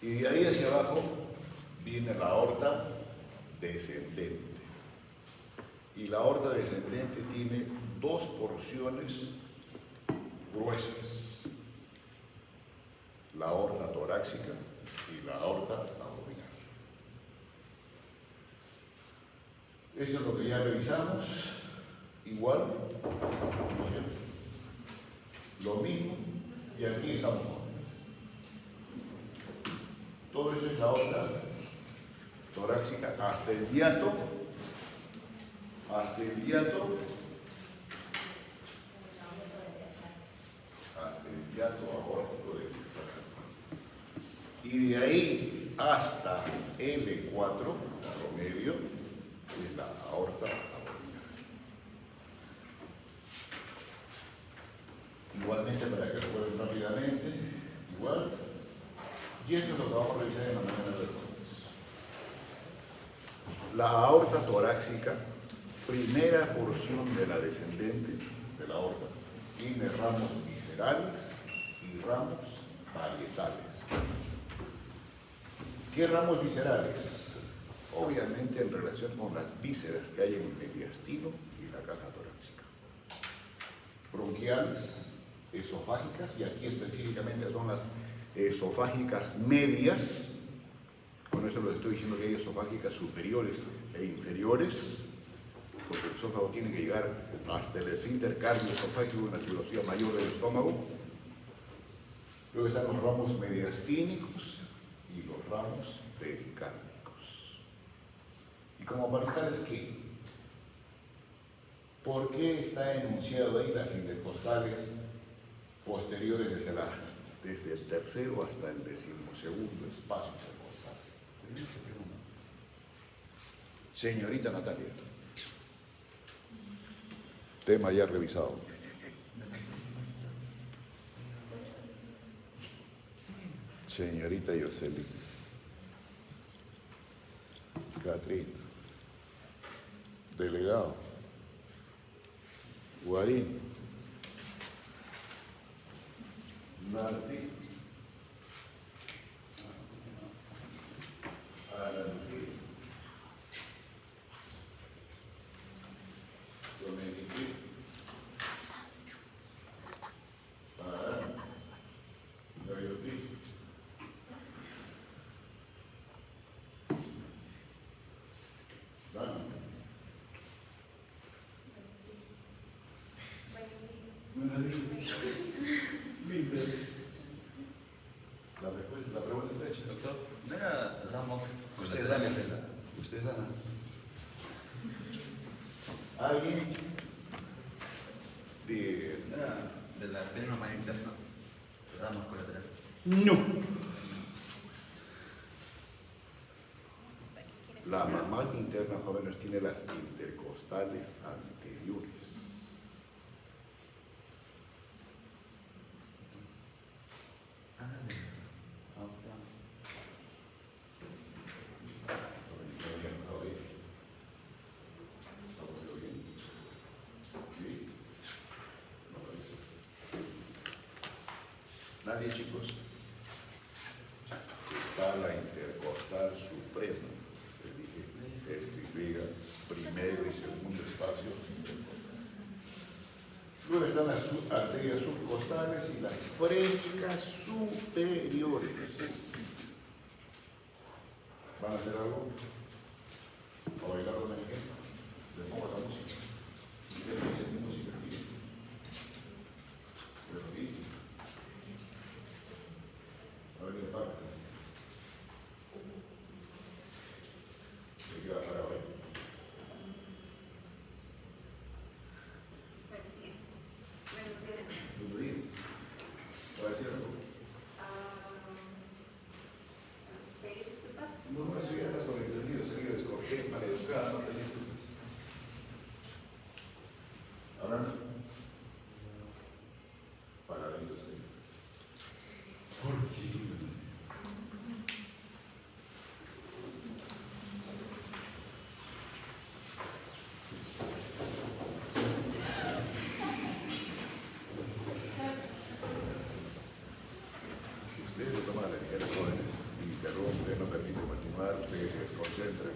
Y de ahí hacia abajo viene la aorta descendente. Y la aorta descendente tiene dos porciones gruesas: la aorta torácica y la aorta abdominal. Eso es lo que ya revisamos. Igual, ¿no es cierto? Lo mismo, y aquí estamos. Todo eso es la aorta torácica hasta el hiato, aórtico del diafragma. Y de ahí hasta L4, promedio, es la aorta abdominal. Igualmente, para que recuerden rápidamente, igual. Y esto es lo que vamos a revisar en la mañana del jueves. La aorta torácica, primera porción de la descendente de la aorta, tiene ramos viscerales y ramos parietales. ¿Qué ramos viscerales? Obviamente en relación con las vísceras que hay en el mediastino y la caja torácica. Bronquiales, esofágicas, y aquí específicamente son las esofágicas medias. Con esto les estoy diciendo que hay esofágicas superiores e inferiores, porque el esófago tiene que llegar hasta el esfínter cardioesofágico, una filosofía mayor del estómago. Luego están los ramos mediastínicos y los ramos pericárdicos. ¿Y como parietales qué? ¿Por qué está enunciado ahí las intercostales posteriores desde el tercero hasta el 12º espacio intercostal? Señorita Natalia. Tema ya revisado. Señorita Yoseli. Catrín. Delegado. Guarín. Martín. Arantín. Domeniquín. Arán. Gayotín. Dana. La pregunta está hecha. Doctor, mira, Ramos. Usted Dana. Usted Dana. ¿Alguien? Mira, de la pena interna. Ramos colateral. No. La mamá interna, jóvenes, tiene las intercostales anteriores. Nadie, chicos. Está la intercostal suprema. Les dije, escribir primero y segundo espacio. Luego están las arterias subcostales y las frénicas superiores. ¿Van a hacer algo? ¿O bailar con el ejemplo? Les pongo la música. Ustedes dicen mi música aquí. Pero aquí. A ver qué falta. ¿Qué queda para hoy? Buenos días. ¿Va a decir algo? No, eso ya está sobreentendido, sería descortés, maleducada, no tenía dudas. Ahora no. Para la industria. ¿Por qué? Ustedes lo toman a la ligera, jóvenes, y interrumpe, no permite continuar, ustedes se desconcentran.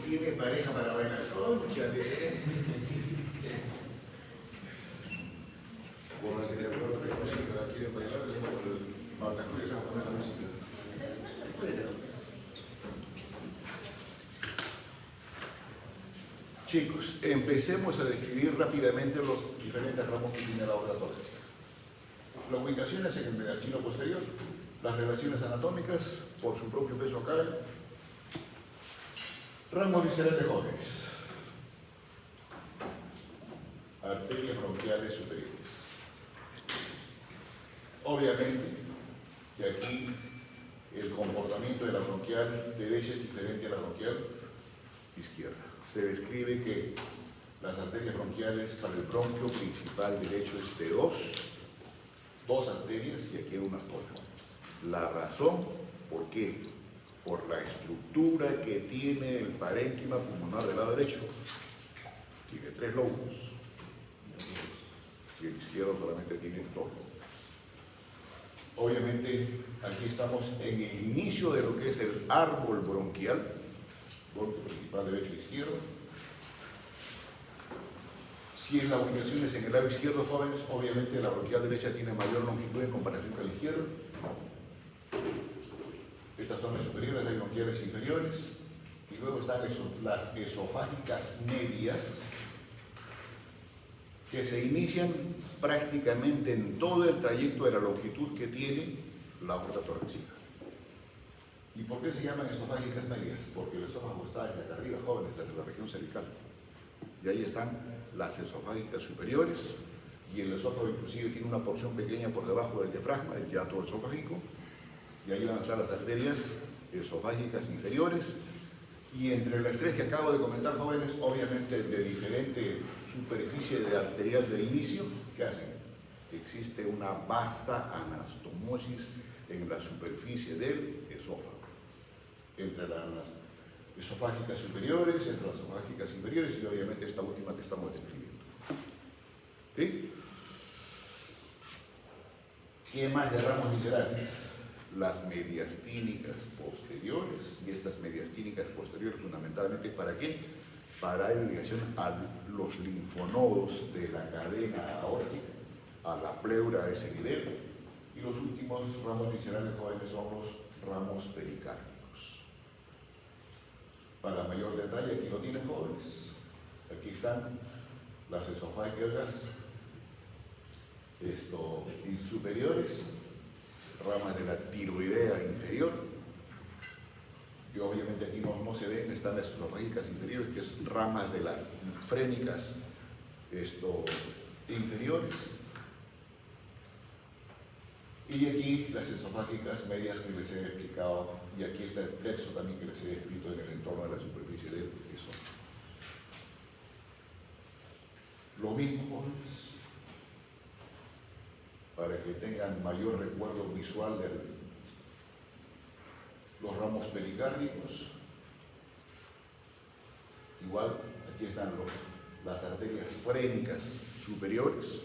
Tiene pareja para bailar. Cónchale. Pónganse de acuerdo que la música la quieren bailar, le digo por el Marta Julio, se va a poner la música. Chicos, empecemos a describir rápidamente los diferentes ramos que tiene la obra torácica. La ubicación es en el mediastino posterior, las relaciones anatómicas, por su propio peso acá, ramos viscerales jóvenes, arterias bronquiales superiores. Obviamente que aquí el comportamiento de la bronquial derecha es diferente a la bronquial izquierda. Se describe que las arterias bronquiales para el bronquio principal derecho es de dos arterias y aquí una sola. La razón, ¿por qué? Por la estructura que tiene el parénquima pulmonar del lado derecho. Tiene 3 lóbulos y el izquierdo solamente tiene 2 lóbulos. Obviamente aquí estamos en el inicio de lo que es el árbol bronquial, bronquio principal derecho e izquierdo. Si en la ubicación es en el lado izquierdo, jóvenes, obviamente la bronquial derecha tiene mayor longitud en comparación con la izquierda. Estas son las superiores, hay bronquiales inferiores, y luego están las esofágicas medias, que se inician prácticamente en todo el trayecto de la longitud que tiene la aorta torácica. ¿Y por qué se llaman esofágicas medias? Porque el esófago está desde acá arriba, jóvenes, desde la región cervical. Y ahí están las esofágicas superiores, y el esófago inclusive tiene una porción pequeña por debajo del diafragma, el hiato esofágico, y ahí van a estar las arterias esofágicas inferiores, y entre las 3 que acabo de comentar, jóvenes, obviamente de diferente superficie de arterial de inicio, ¿qué hacen? Existe una vasta anastomosis en la superficie del esófago, entre las esofágicas superiores, entre las esofágicas inferiores y obviamente esta última que estamos describiendo. ¿Sí? ¿Qué más de ramos viscerales? Las mediastínicas posteriores, y estas mediastínicas posteriores fundamentalmente ¿para qué? Para dar irrigación a los linfonodos de la cadena aórtica, a la pleura, a ese nivel, y los últimos ramos viscerales jóvenes son los ramos pericárdicos. Para mayor detalle, aquí lo tienen jóvenes, aquí están las esofágicas superiores, ramas de la tiroidea inferior, y obviamente aquí no se ven, están las esofágicas inferiores, que es ramas de las frénicas inferiores, y aquí las esofágicas medias que les he explicado, y aquí está el plexo también que les he escrito en el entorno de la superficie del esófago. Lo mismo, jóvenes, para que tengan mayor recuerdo visual de los ramos pericárdicos. Igual, aquí están las arterias frénicas superiores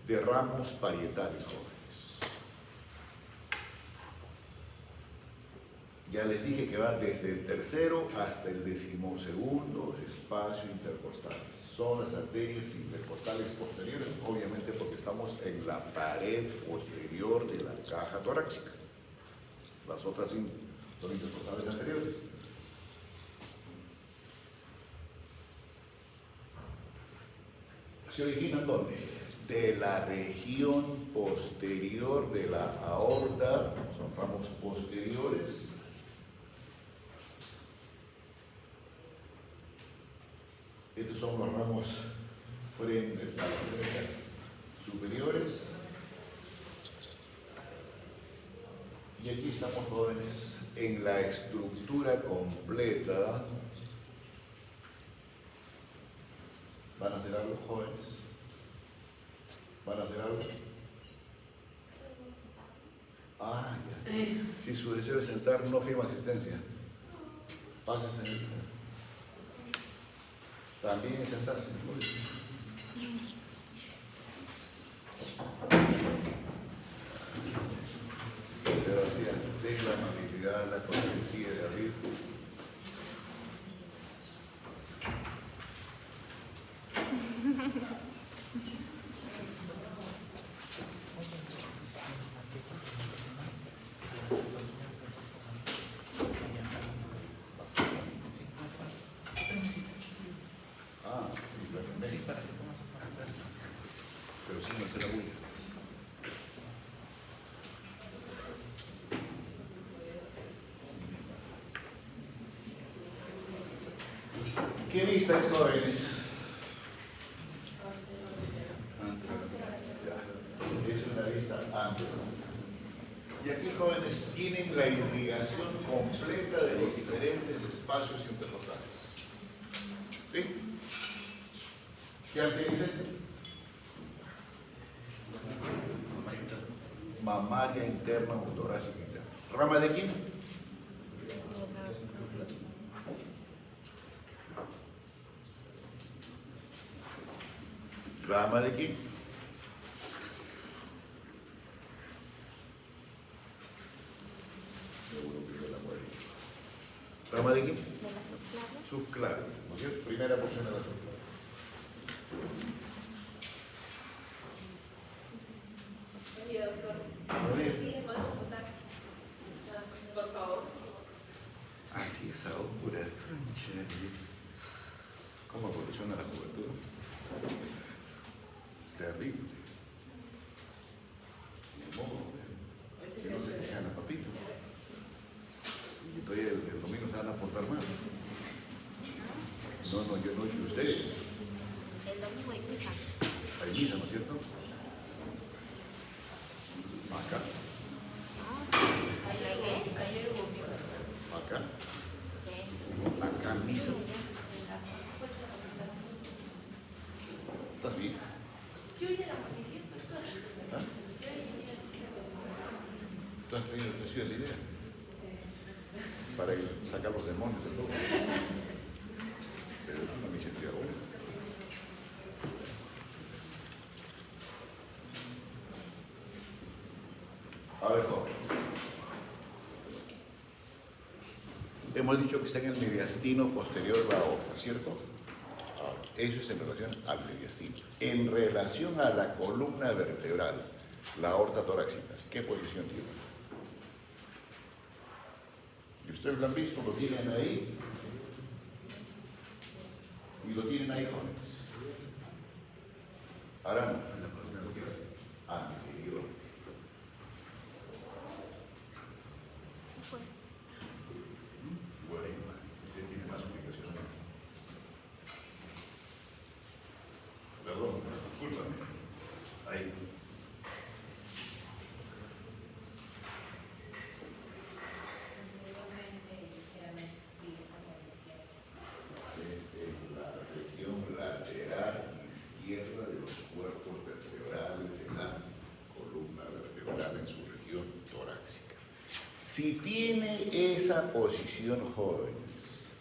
de ramos parietales, jóvenes. Ya les dije que va desde el tercero hasta el 12º espacio intercostal. Son las arterias intercostales posteriores, obviamente porque estamos en la pared posterior de la caja torácica. Las otras son intercostales anteriores. ¿Se originan dónde? De la región posterior de la aorta, son ramos posteriores. Estos son los ramos frente a las frénicas superiores. Y aquí estamos, jóvenes, en la estructura completa. ¿Van a hacer algo, jóvenes? ¿Van a hacer algo? Ah, ya. Si su deseo es sentar, no firma asistencia. Pásese. También es sentarse. Sebastián, ten la amabilidad, la cortesía de abrir. Pero sin hacer la bulla. ¿Qué lista es, jóvenes? Ya. Es una lista amplia. Y aquí, jóvenes, tienen la irrigación completa de los diferentes espacios interrogales. ¿Sí? ¿Qué arte es este? Mamaria interna o torácica interna. ¿Rama de quién? ¿Rama de quién? ¿Rama de quién? De la subclavia. ¿No es cierto? Primera porción de la subclavia. Por favor. Así es ahora. ¿Cómo evoluciona la juventud? Terrible. Ni modo. Si no se quejan a papito. Y todavía el domingo se van a portar más. No, yo no he hecho ustedes. El domingo hay misa. Hay misa, ¿no es cierto? Acá. Ayer hubo misa. Acá. Sí. Acá misa. ¿Estás bien? Yo ya la manifiesto. ¿Ah? ¿Tú has traído la idea? Para sacar los demonios de todo. Pero no me sentía bueno. A ver, jóvenes. Hemos dicho que está en el mediastino posterior de la aorta, ¿cierto? Ahora, eso es en relación al mediastino. En relación a la columna vertebral, la aorta torácica, ¿qué posición tiene? Y ustedes lo han visto, lo tienen ahí. Y lo tienen ahí, jóvenes. Ahora no. Anterior. Bueno, usted tiene más ubicación. Perdón, discúlpame. Ahí. Es en la región lateral izquierda de los cuerpos vertebrales de la columna vertebral en su región torácica. Si tiene esa posición, jóvenes,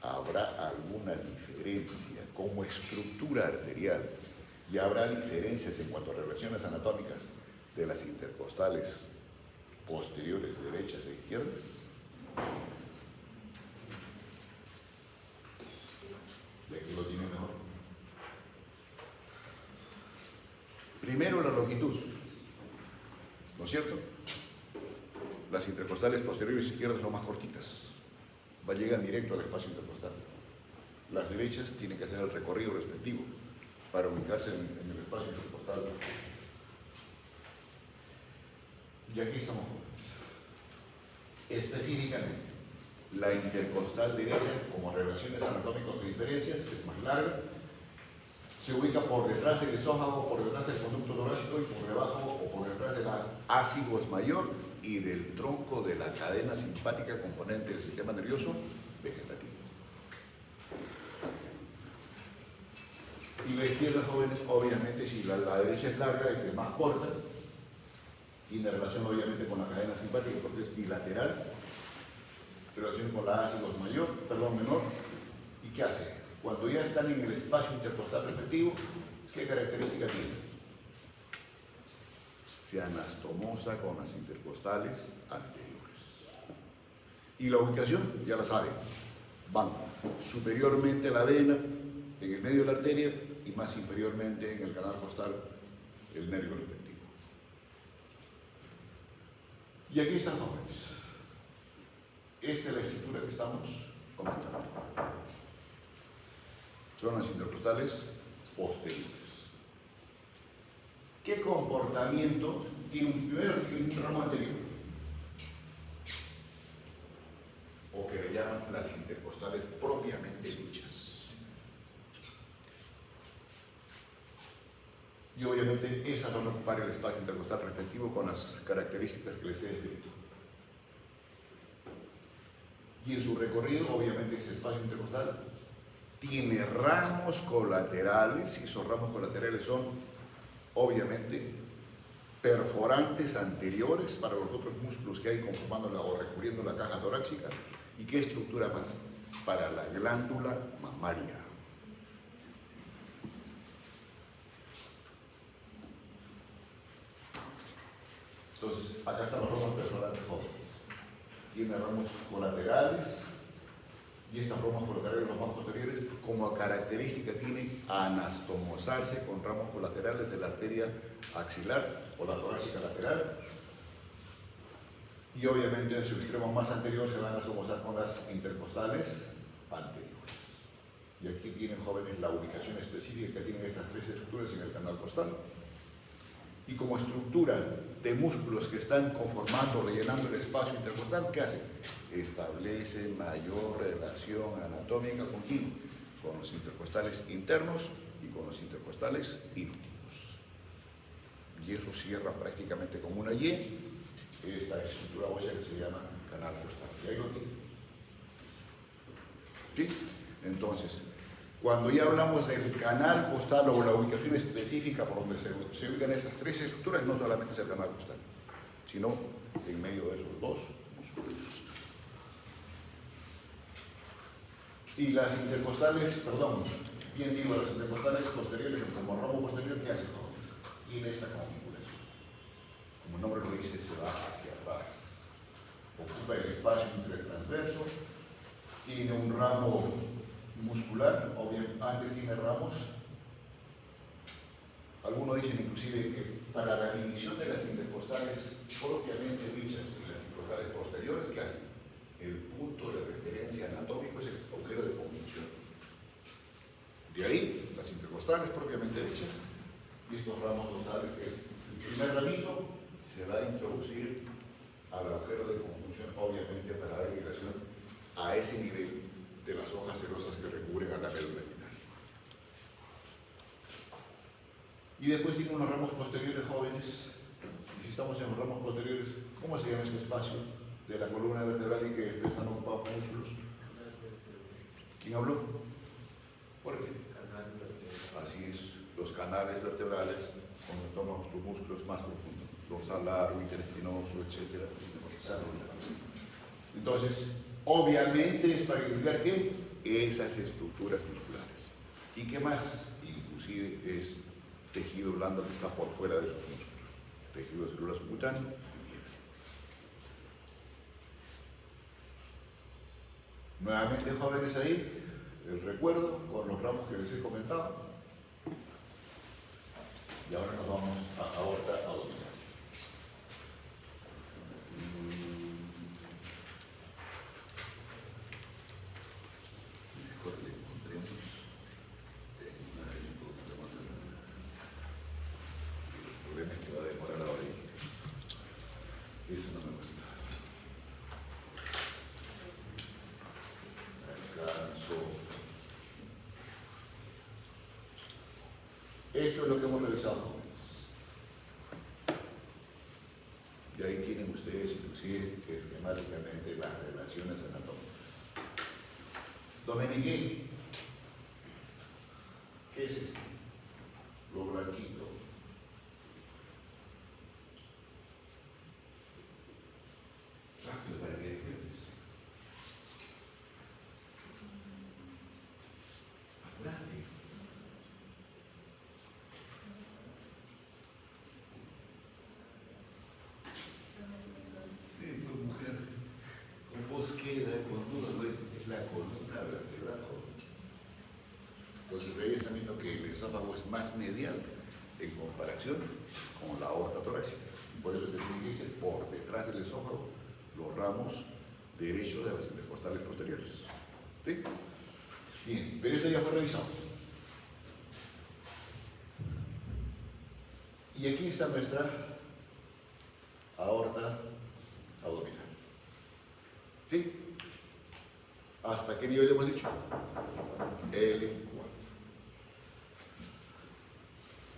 habrá alguna diferencia como estructura arterial y habrá diferencias en cuanto a relaciones anatómicas de las intercostales posteriores derechas e izquierdas. De aquí lo tiene mejor. Primero la longitud, ¿no es cierto? Las intercostales posteriores izquierdas son más cortitas, llegan directo al espacio intercostal. Las derechas tienen que hacer el recorrido respectivo para ubicarse en el espacio intercostal. Y aquí estamos jóvenes. Específicamente, la intercostal derecha, como relaciones anatómicas de diferencias, es más larga, se ubica por detrás del esófago, por detrás del conducto torácico y por debajo o por detrás de la ácido es mayor y del tronco de la cadena simpática componente del sistema nervioso vegetativo. Y la izquierda, jóvenes, obviamente, si la derecha es larga y es más corta, tiene relación obviamente con la cadena simpática porque es bilateral, relación con la ácidos menor. ¿Y qué hace? Cuando ya están en el espacio intercostal respectivo, ¿qué característica tiene? Se anastomosa con las intercostales anteriores. Y la ubicación, ya la saben, van superiormente a la vena, en el medio de la arteria, y más inferiormente en el canal costal, el nervio respectivo. Y aquí están, jóvenes. Esta es la estructura que estamos comentando. Son las intercostales posteriores. ¿Qué comportamiento tiene primero un ramo anterior? O que le llaman las intercostales propiamente dichas. Y obviamente esas van a ocupar el espacio intercostal respectivo con las características que les he descrito. Y en su recorrido, obviamente, ese espacio intercostal tiene ramos colaterales, y esos ramos colaterales son, obviamente, perforantes anteriores para los otros músculos que hay conformando o recubriendo la caja torácica. ¿Y qué estructura más? Para la glándula mamaria. Entonces, acá están los ramos perforantes jóvenes. Tiene ramos colaterales, y estas ramas colaterales, los más posteriores, como característica tienen anastomosarse con ramos colaterales de la arteria axilar o la torácica lateral, y obviamente en su extremo más anterior se van a anastomosar con las intercostales anteriores. Y aquí tienen, jóvenes, la ubicación específica que tienen estas tres estructuras en el canal costal. Y como estructura de músculos que están conformando, rellenando el espacio intercostal, ¿qué hacen? Establecen mayor relación anatómica con quién? Con los intercostales internos y con los intercostales íntimos. Y eso cierra prácticamente como una Y esta estructura ósea que se llama canal costal. ¿Y ahí lo tiene? ¿Sí? Entonces, cuando ya hablamos del canal costal o la ubicación específica por donde se ubican esas tres estructuras, no solamente es el canal costal, sino en medio de esos dos músculos. Y las intercostales, perdón, bien digo, las intercostales posteriores, como ramo posterior, ¿qué hace? Tiene esta configuración. Como el nombre lo dice, se va hacia atrás. Ocupa el espacio intertransverso, tiene un ramo muscular, o bien antes tiene ramos. Algunos dicen inclusive que para la división de las intercostales propiamente dichas y las intercostales posteriores, ¿qué hacen? El punto de referencia anatómico es el agujero de conjunción. De ahí, las intercostales propiamente dichas, y estos ramos dorsales, que es el primer ramito, se va a introducir al agujero de conjunción, obviamente para dar relación a ese nivel de las hojas serosas que recubren a la médula espinal. Y después tiene unos ramos posteriores, jóvenes. Y si estamos en los ramos posteriores, ¿cómo se llama este espacio de la columna vertebral y que están ocupados por músculos? ¿Quién habló? ¿Por qué? Así es, los canales vertebrales, donde están nuestros músculos más profundos, dorsal largo, interespinoso, etc. Entonces, obviamente es para identificar ¿qué? Esas estructuras musculares. ¿Y qué más? Inclusive es tejido blando que está por fuera de esos músculos. Tejido de células subcutáneas y piel. Nuevamente, jóvenes, ahí, el recuerdo con los ramos que les he comentado. Y ahora nos vamos a aorta abdominal. Mejor le encontremos un poquito más adelante. El problema es que va a demorar ahora y eso no me gusta. Alcanzo. Esto es lo que hemos realizado, jóvenes. Y ahí tienen ustedes ustedes inclusive esquemáticamente las relaciones anatómicas. Dominique, ¿qué es esto? Lo blanquito. Rápido para que entiendas. Apurate. Sí, pues mujer, con vos queda, con duda, es la columna vertebral. Entonces, ahí están viendo que el esófago es más medial en comparación con la aorta torácica. Por eso se dice por detrás del esófago los ramos derechos de las intercostales posteriores. ¿Sí? Bien, pero esto ya fue revisado. Y aquí está nuestra aorta abdominal. ¿Sí? ¿Hasta qué nivel hemos dicho? L4.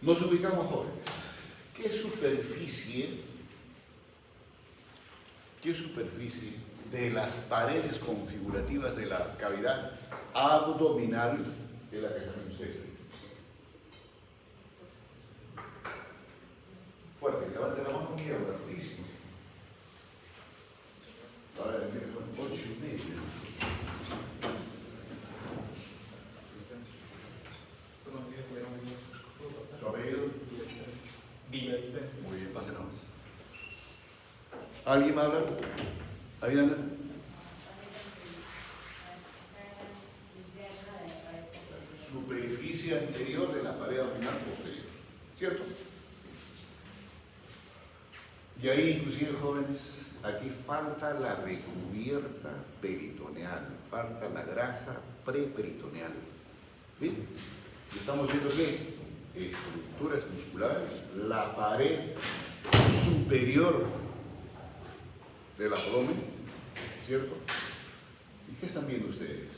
Nos ubicamos, jóvenes. ¿Qué superficie de las paredes configurativas de la cavidad abdominal es la que están en ustedes ahí? Fuerte, levante la mano muy rapidísimo. Ahora, son 8:30. ¿Su apellido? Villavicencio. Muy bien, pásenos. ¿Alguien va a hablar? ¿Alguien habla? Superficie anterior de la pared abdominal posterior. ¿Cierto? Y ahí, inclusive, jóvenes, aquí falta la recubierta peritoneal, falta la grasa preperitoneal. ¿Bien? Y estamos viendo que estructuras musculares, la pared superior del abdomen, ¿cierto? ¿Y qué están viendo ustedes?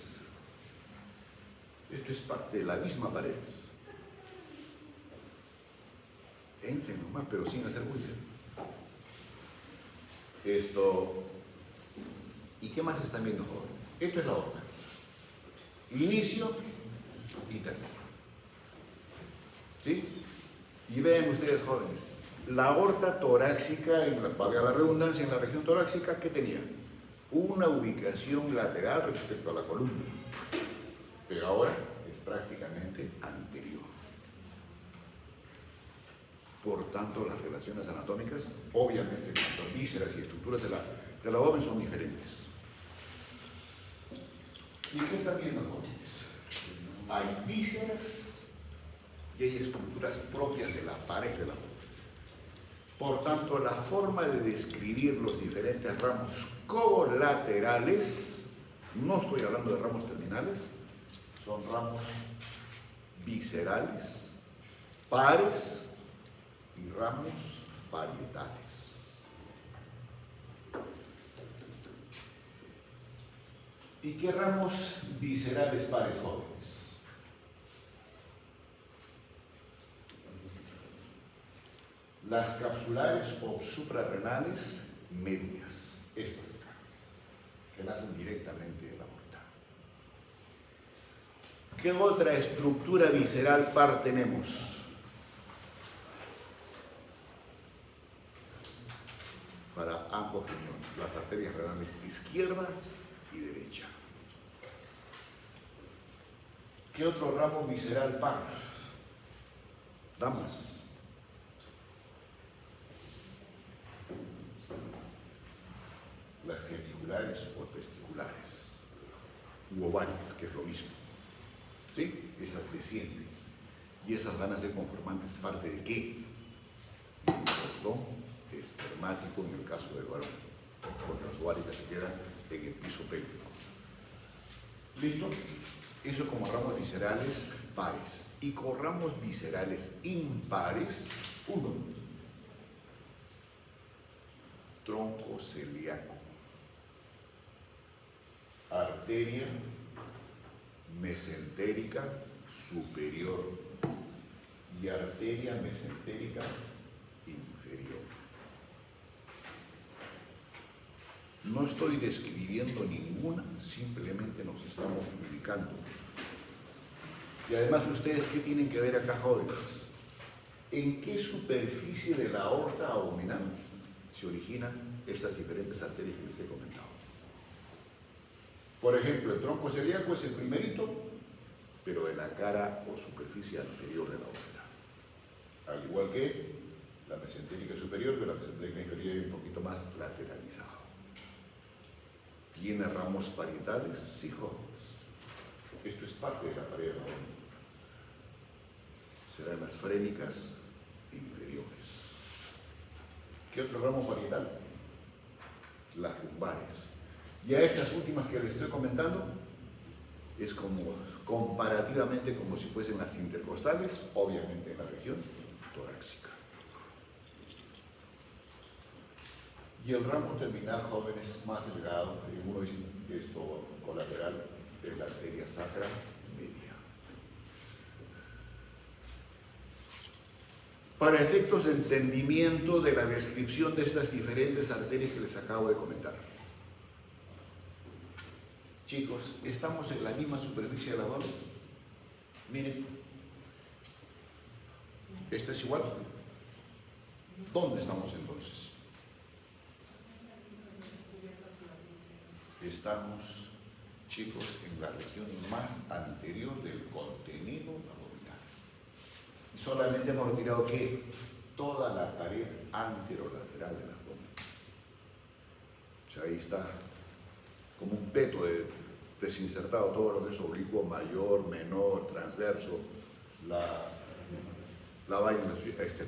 Esto es parte de la misma pared. Entren nomás, pero sin hacer bulla. Esto. ¿Y qué más están viendo, jóvenes? Esto es la aorta. Inicio y término. ¿Sí? Y vean ustedes, jóvenes, la aorta torácica, valga la redundancia, en la región torácica, ¿qué tenía? Una ubicación lateral respecto a la columna, pero ahora es prácticamente anterior. Por tanto, las relaciones anatómicas, obviamente, en cuanto a vísceras y estructuras del abdomen son diferentes. ¿Y qué están viendo, jóvenes? Hay vísceras y hay estructuras propias de la pared del abdomen. Por tanto, la forma de describir los diferentes ramos colaterales, no estoy hablando de ramos terminales, son ramos viscerales, pares y ramos parietales. ¿Y qué ramos viscerales pares, jóvenes? Las capsulares o suprarrenales medias, estas de acá, que nacen directamente de la aorta. ¿Qué otra estructura visceral par tenemos? Para ambos riñones, las arterias renales izquierda y derecha. ¿Qué otro ramo visceral par? Damas. Las genitulares o testiculares, u ováricas, que es lo mismo. ¿Sí? Esas descienden. Y esas van a ser conformantes parte de ¿qué? Del cordón espermático en el caso del varón. Porque las ováricas se quedan en el piso pélvico. ¿Listo? Eso como ramos viscerales pares. Y con ramos viscerales impares, uno. Tronco celíaco. Arteria mesentérica superior y arteria mesentérica inferior. No estoy describiendo ninguna, simplemente nos estamos ubicando. Y además, ¿ustedes qué tienen que ver acá, jóvenes? ¿En qué superficie de la aorta abdominal se originan estas diferentes arterias que les he comentado? Por ejemplo, el tronco celíaco es el primerito, pero de la cara o superficie anterior de la aorta. Al igual que la mesentérica superior, pero la mesentérica inferior es un poquito más lateralizado. ¿Tiene ramos parietales? Sí, jóvenes. Esto es parte de la pared de la aorta. Serán las frénicas inferiores. ¿Qué otro ramo parietal? Las lumbares. Y a estas últimas que les estoy comentando, es como comparativamente como si fuesen las intercostales, obviamente en la región torácica. Y el ramo terminal, jóvenes, más delgado, uno dice esto colateral de la arteria sacra media. Para efectos de entendimiento de la descripción de estas diferentes arterias que les acabo de comentar. Chicos, ¿estamos en la misma superficie del abdomen? Miren, ¿esto es igual? ¿Dónde estamos entonces? Estamos, chicos, en la región más anterior del contenido abdominal. Y solamente hemos retirado que toda la pared anterolateral del abdomen. O sea, ahí está como un peto desinsertado todo lo que es oblicuo, mayor, menor, transverso, la vaina, etc.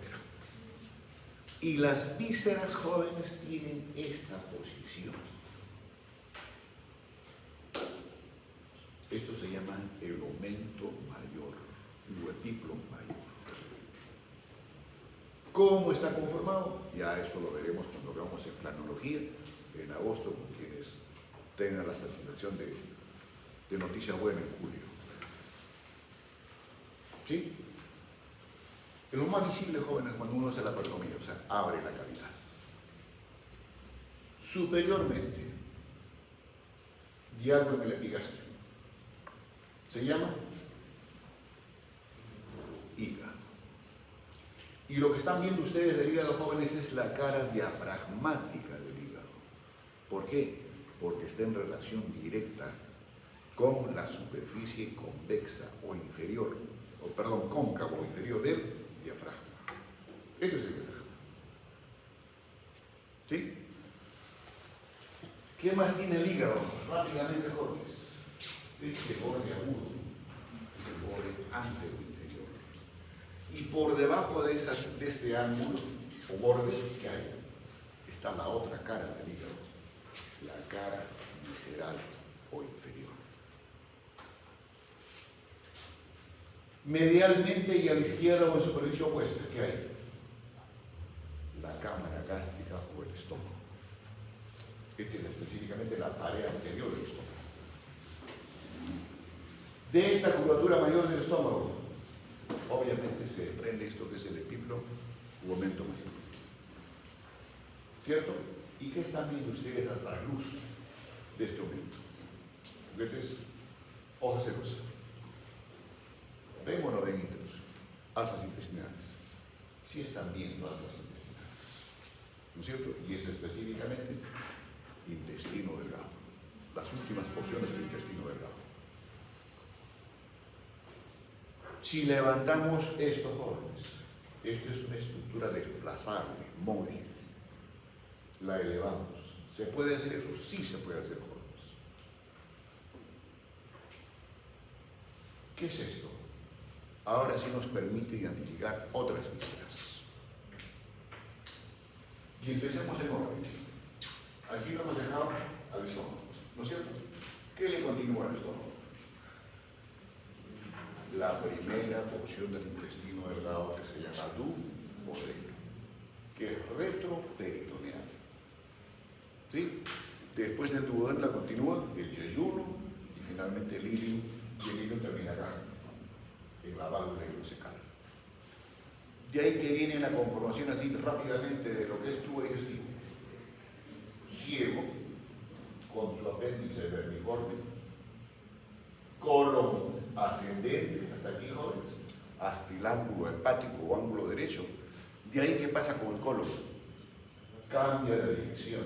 Y las vísceras, jóvenes, tienen esta posición. Esto se llama el aumento mayor, o epiplo mayor. ¿Cómo está conformado? Ya eso lo veremos cuando veamos en planología, en agosto, con quienes tengan la satisfacción de noticias buenas en julio. ¿Sí? Es lo más visible, jóvenes, cuando uno hace la laparoscopia, o sea, abre la cavidad. Superiormente, diálogo en el epigastrio. Se llama hígado. Y lo que están viendo ustedes del hígado, jóvenes, es la cara diafragmática del hígado. ¿Por qué? Porque está en relación directa con la superficie convexa o inferior, o perdón, cóncavo o inferior del diafragma. Esto es el diafragma. ¿Sí? ¿Qué más tiene el hígado? Rápidamente, jóvenes. Este borde agudo es el borde anteroinferior. Y por debajo de este ángulo o borde que hay, está la otra cara del hígado, la cara visceral o inferior. Medialmente y a la izquierda o en superficie opuesta, ¿qué hay? La cámara gástrica o el estómago. Esta es específicamente la pared anterior del estómago. De esta curvatura mayor del estómago, obviamente se desprende esto que es el epiplo u aumento mayor. ¿Cierto? ¿Y qué están viendo ustedes a la luz de este aumento? Este es hoja serosa. ¿Ven o no ven incluso? Asas intestinales. Sí están viendo asas intestinales. ¿No es cierto? Y es específicamente intestino delgado. Las últimas porciones del intestino delgado. Si levantamos esto, jóvenes, esto es una estructura desplazable, móvil. La elevamos. ¿Se puede hacer eso? Sí se puede hacer, jóvenes. ¿Qué es esto? Ahora sí nos permite identificar otras vísceras. Y empecemos en orden. Aquí lo hemos dejado al estómago, ¿no es cierto? ¿Qué le continúa al estómago? La primera porción del intestino delgado que se llama duodeno, que es retroperitoneal. ¿Sí? Después del duodeno la continúa el yeyuno y finalmente el ilium, y el ilium termina acá, en la válvula ileocecal. De ahí que viene la conformación así rápidamente de lo que es tubo digestivo. Ciego, con su apéndice vermiforme, colon ascendente, hasta aquí jóvenes, hasta el ángulo hepático o ángulo derecho. De ahí, ¿qué pasa con el colon? Cambia de dirección.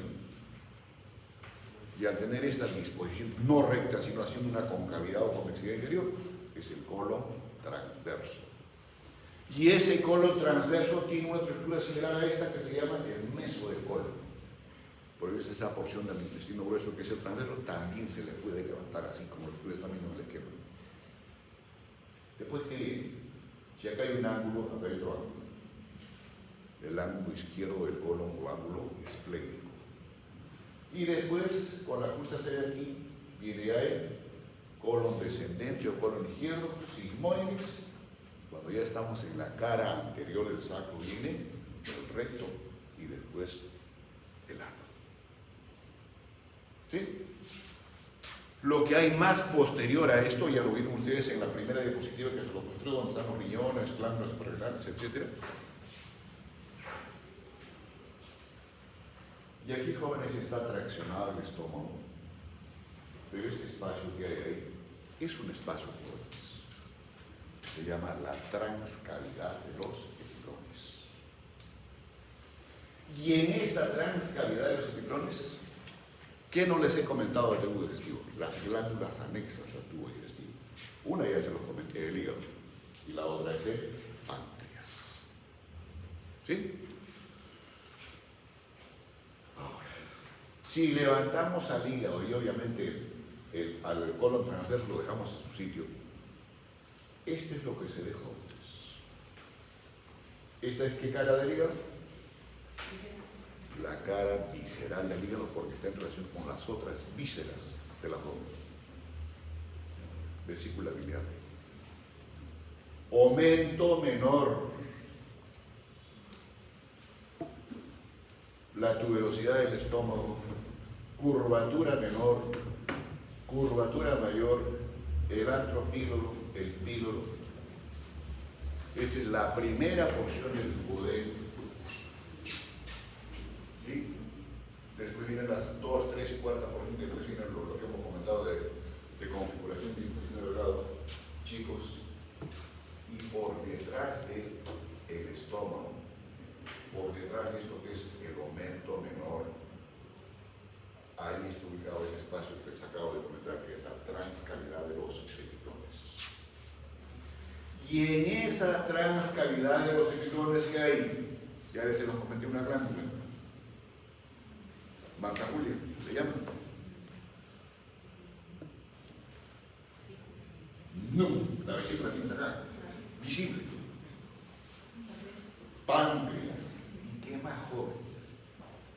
Y al tener esta disposición no recta, sino haciendo una concavidad o convexidad interior, es el colon transverso. Y ese colon transverso tiene una estructura similar a esta que se llama el meso del colon. Por eso esa porción del intestino grueso que es el transverso también se le puede levantar así como ustedes también no le queman. Después que, si acá hay un ángulo, acá hay otro ángulo. El ángulo izquierdo del colon o ángulo esplénico. Y después, con la justa serie aquí, viene ahí colon descendente o colon izquierdo, sigmoides. Cuando ya estamos en la cara anterior del sacro, viene el recto y después el ano. ¿Sí? Lo que hay más posterior a esto, ya lo vieron ustedes en la primera diapositiva que se lo mostró, donde están los riñones, glándulas suprarrenales, etc. Y aquí, jóvenes, está traccionado el estómago, pero este espacio que hay ahí es un espacio, jóvenes, se llama la transcavidad de los epiglones. Y en esta transcavidad de los epiglones, ¿qué no les he comentado del tubo digestivo? Las glándulas anexas al tubo digestivo. Una ya se los comenté, el hígado, y la otra es el páncreas. ¿Sí? Ahora, si levantamos al hígado y obviamente al colon transverso lo dejamos a su sitio, esto es lo que se dejó. ¿Esta es qué cara del hígado? La cara visceral del hígado, porque está en relación con las otras vísceras del abdomen. Vesícula biliar. Aumento menor. La tuberosidad del estómago. Curvatura menor. Curvatura mayor. El antropíloro, el píloro. Esta es la primera porción del duodeno. ¿Sí? Después vienen las 2, 3 y 4 porciones, después vienen lo que hemos comentado de configuración de intestino delgado, chicos, y por detrás del estómago, por detrás de esto que es el aumento menor, ahí está ubicado el espacio que les acabo de comentar, que es la transcavidad de los epiglones. Y en esa transcavidad de los epiglones que hay, ya les hemos comenté una glándula, Marta Julia, ¿le llaman? No, la vesícula tienes acá, visible. Páncreas. ¿Y qué más, jóvenes?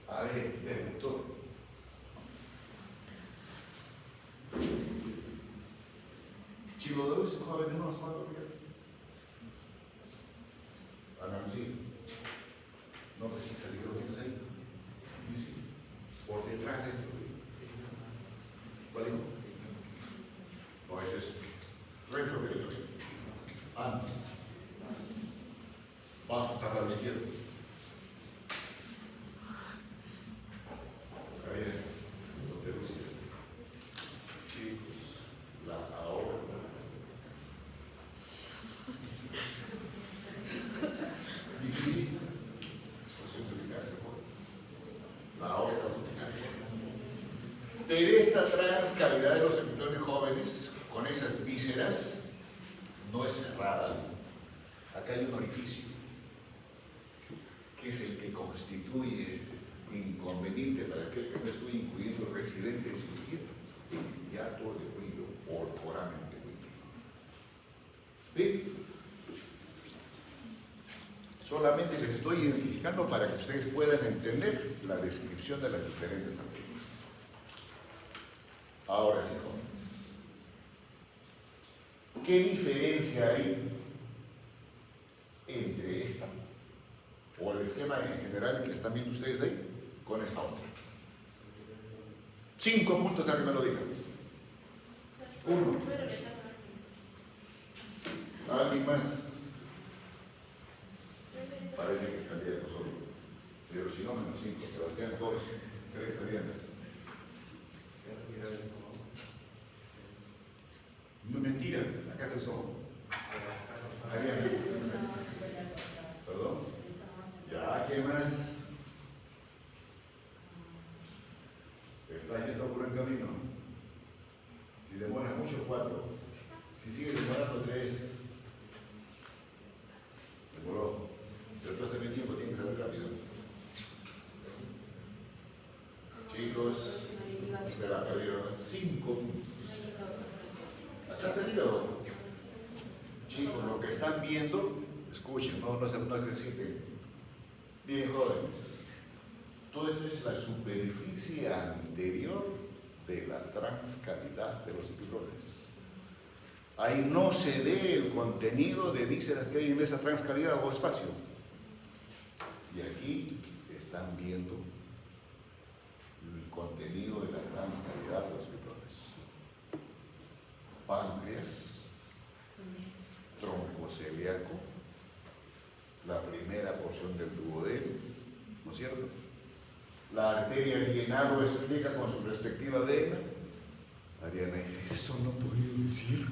A ver, doctor. Chilodeus, jóvenes, no nos van a olvidar. Ana Lucía. No, pues si te lo tienes ahí. Visible. Por detrás de esto. ¿Cuál digo? No, eso es retroperitorio. Antes. Vamos hasta el lado izquierdo. Ahí es. Chicos, la aorta. Difícil. Es posible ubicarse por la aorta. Pero esta transcavidad de los epiglones jóvenes, con esas vísceras, no es cerrada. Acá hay un orificio, que es el que constituye inconveniente para aquel que no estoy incluyendo residente de cirugía, el hiato de ruido o foramen de ruido. ¿Sí? Solamente les estoy identificando para que ustedes puedan entender la descripción de las diferentes antenas. Ahora sí, jóvenes. ¿Qué diferencia hay entre esta, o el esquema en general que están viendo ustedes ahí, con esta otra? 5 puntos a que me lo digan. 1. ¿Alguien más? Parece que es candidato solo. Pero si no, menos 5. Sebastián, 2. 3 está bien. eso? Ahí viene. ¿Perdón? Ya, ¿qué más? Está yendo por buen camino. Si demoras mucho, 4. Si sigues demorando, 3. Demoró. Pero tú has tenido tiempo, tienes que saber rápido. Chicos, espera, perdieron 5 minutos. ¿Hasta salido? Chicos, lo que están viendo, escuchen, no se exciten. Bien, jóvenes. Todo esto es la superficie anterior de la transcavidad de los epiglotes. Ahí no se ve el contenido de vísceras que hay en esa transcavidad o espacio. Y aquí están viendo el contenido de la transcavidad de los epiglotes. Páncreas, tronco celíaco, la primera porción del duodeno, ¿no es cierto? La arteria bienal lo explica con su respectiva vena. Ariana dice, eso no podía decir.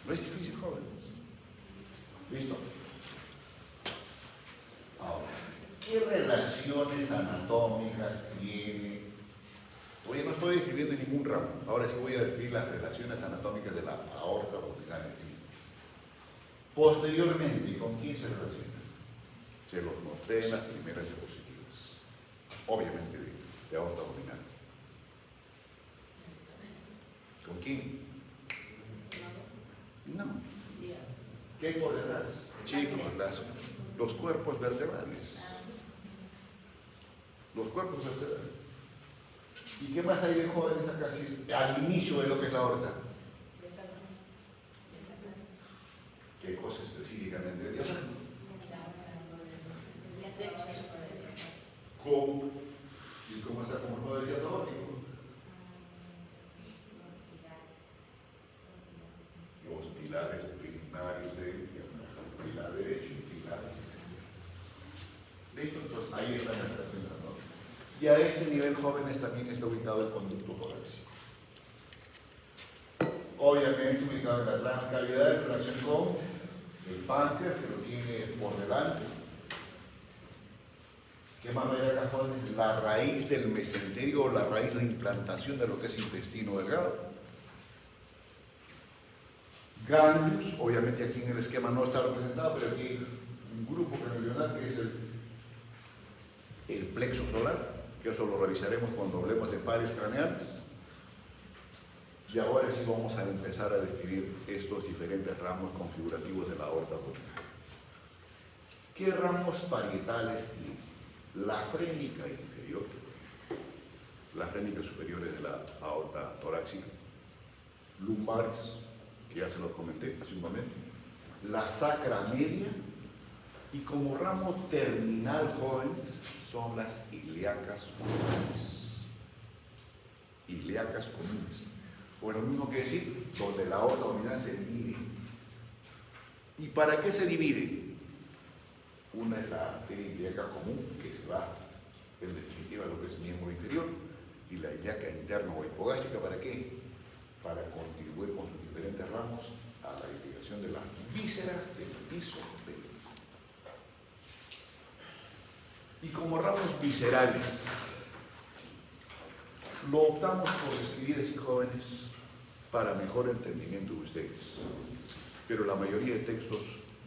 No es difícil, jóvenes. ¿Listo? Ahora, ¿qué relaciones anatómicas tiene? Oye, no estoy escribiendo en ningún ramo. Ahora sí voy a describir las relaciones anatómicas de la aorta abdominal en sí. Posteriormente, ¿con quién se relaciona? Se los mostré en las primeras diapositivas. Obviamente de aorta abdominal. ¿Con quién? No. ¿Qué hay por detrás? Chicos, los cuerpos vertebrales. Los cuerpos vertebrales. ¿Y qué más hay de jóvenes acá? Al inicio de lo que es la aorta. ¿Qué cosa específicamente de diafragma? ¿Cómo? ¿Y cómo está como el modo diatológico? Los pilares primarios del diafragma, pilar derecho y pilar izquierdo. ¿Listo? Entonces ahí está la relación, ¿no? Y a este nivel, jóvenes, también está ubicado el conducto torácico. Obviamente ubicado en la transcavidad en relación con el páncreas, que lo tiene por delante. ¿Qué más hay acá, jóvenes? La raíz del mesenterio o la raíz de implantación de lo que es intestino delgado. Ganglios, obviamente aquí en el esquema no está representado, pero aquí hay un grupo ganglionar que es el plexo solar, que eso lo revisaremos cuando hablemos de pares craneales. Y ahora sí vamos a empezar a describir estos diferentes ramos configurativos de la aorta abdominal. ¿Qué ramos parietales tiene? La frénica inferior, las frénicas superiores de la aorta torácica, lumbares, que ya se los comenté hace un momento, la sacra media, y como ramo terminal, jóvenes, son las ilíacas comunes. Ilíacas comunes. O lo mismo que decir, donde la aorta abdominal se divide. ¿Y para qué se divide? Una es la arteria ilíaca común, que se va en definitiva a lo que es miembro inferior, y la ilíaca interna o hipogástrica, ¿para qué? Para contribuir con sus diferentes ramos a la irrigación de las vísceras del piso pélvico. Y como ramos viscerales, lo optamos por escribir así, jóvenes, para mejor entendimiento de ustedes. Pero la mayoría de textos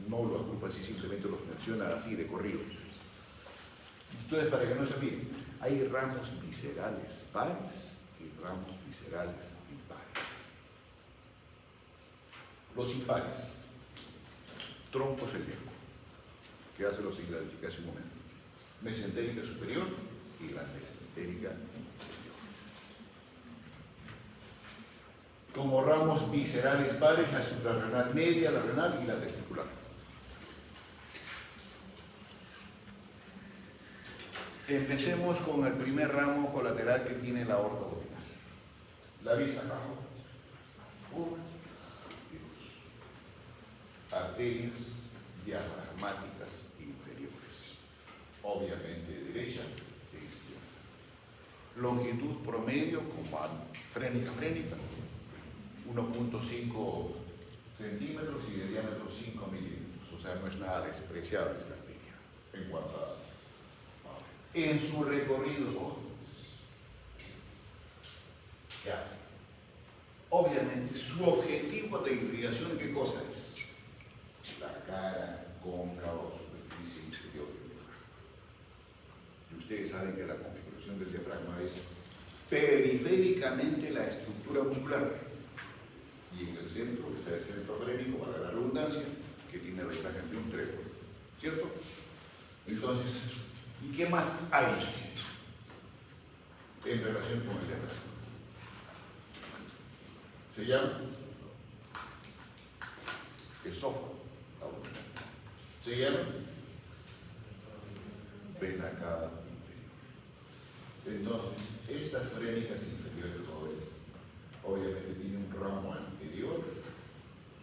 no lo agrupa así, simplemente los menciona así de corrido. Entonces, para que no se olviden, hay ramos viscerales pares y ramos viscerales impares. Los impares, tronco celíaco, que hace los identifiqué hace un momento, mesentérica superior y la mesentérica inferior. Como ramos viscerales pares, la suprarrenal media, la renal y la testicular. Empecemos con el primer ramo colateral que tiene la aorta abdominal. La vista abajo. 1 y 2. Arterias diafragmáticas inferiores. Obviamente derecha e izquierda. Longitud promedio como frénica, 1.5 centímetros y de diámetro 5 milímetros. O sea, no es nada despreciable esta arteria en cuanto a... En su recorrido, ¿qué hace? Obviamente, su objetivo de irrigación, ¿qué cosa es? La cara cóncava o superficie inferior del diafragma. Y ustedes saben que la configuración del diafragma es periféricamente la estructura muscular. Y en el centro está el centro frénico, para la redundancia, que tiene la imagen de un trébol. ¿Cierto? Entonces, ¿y qué más hay en relación con el diafragma? Se llama esófago. Se llama vena cava inferior. Entonces, estas frénicas inferiores jóvenes, obviamente tienen un ramo anterior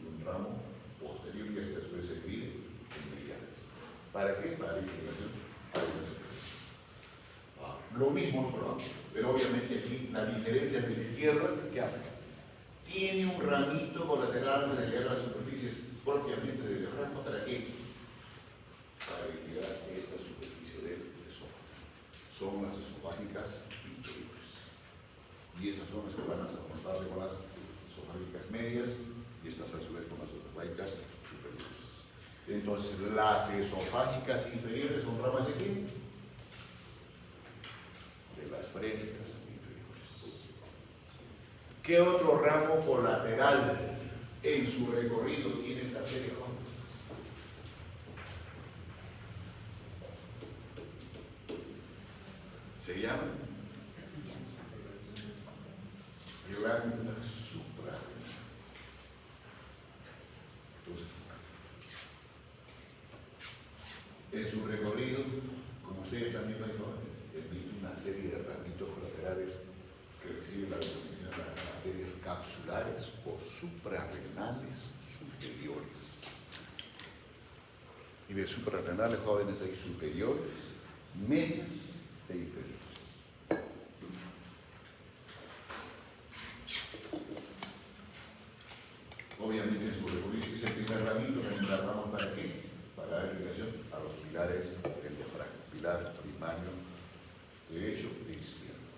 y un ramo posterior, y este después se divide en medianas. ¿Para qué? Para irrigación. Lo mismo otro lado, pero obviamente aquí la diferencia de la izquierda, ¿qué hace? Tiene un ramito colateral de llegar a las superficies propiamente del diafragma. ¿Para qué? Para irrigar esta superficie del esófago. Son las esofágicas inferiores. Y esas son las que van a contrastar con las esofágicas medias y estas a su vez con las esofágicas superiores. Entonces, las esofágicas inferiores son ramas de qué? De las frénicas inferiores. ¿Qué otro ramo colateral en su recorrido tiene esta arteria? Se llama glándulas suprarrenales. Entonces, en su recorrido, como ustedes también ven, emite una serie de ramitos colaterales que reciben la denominación de las arterias capsulares o suprarrenales superiores. Y de suprarrenales jóvenes hay superiores, medias e inferiores. Obviamente en su recorrido es el primer ramito que encargamos para qué? Para dar irrigación a los pilares del diafragma, pilar primario derecho e izquierdo.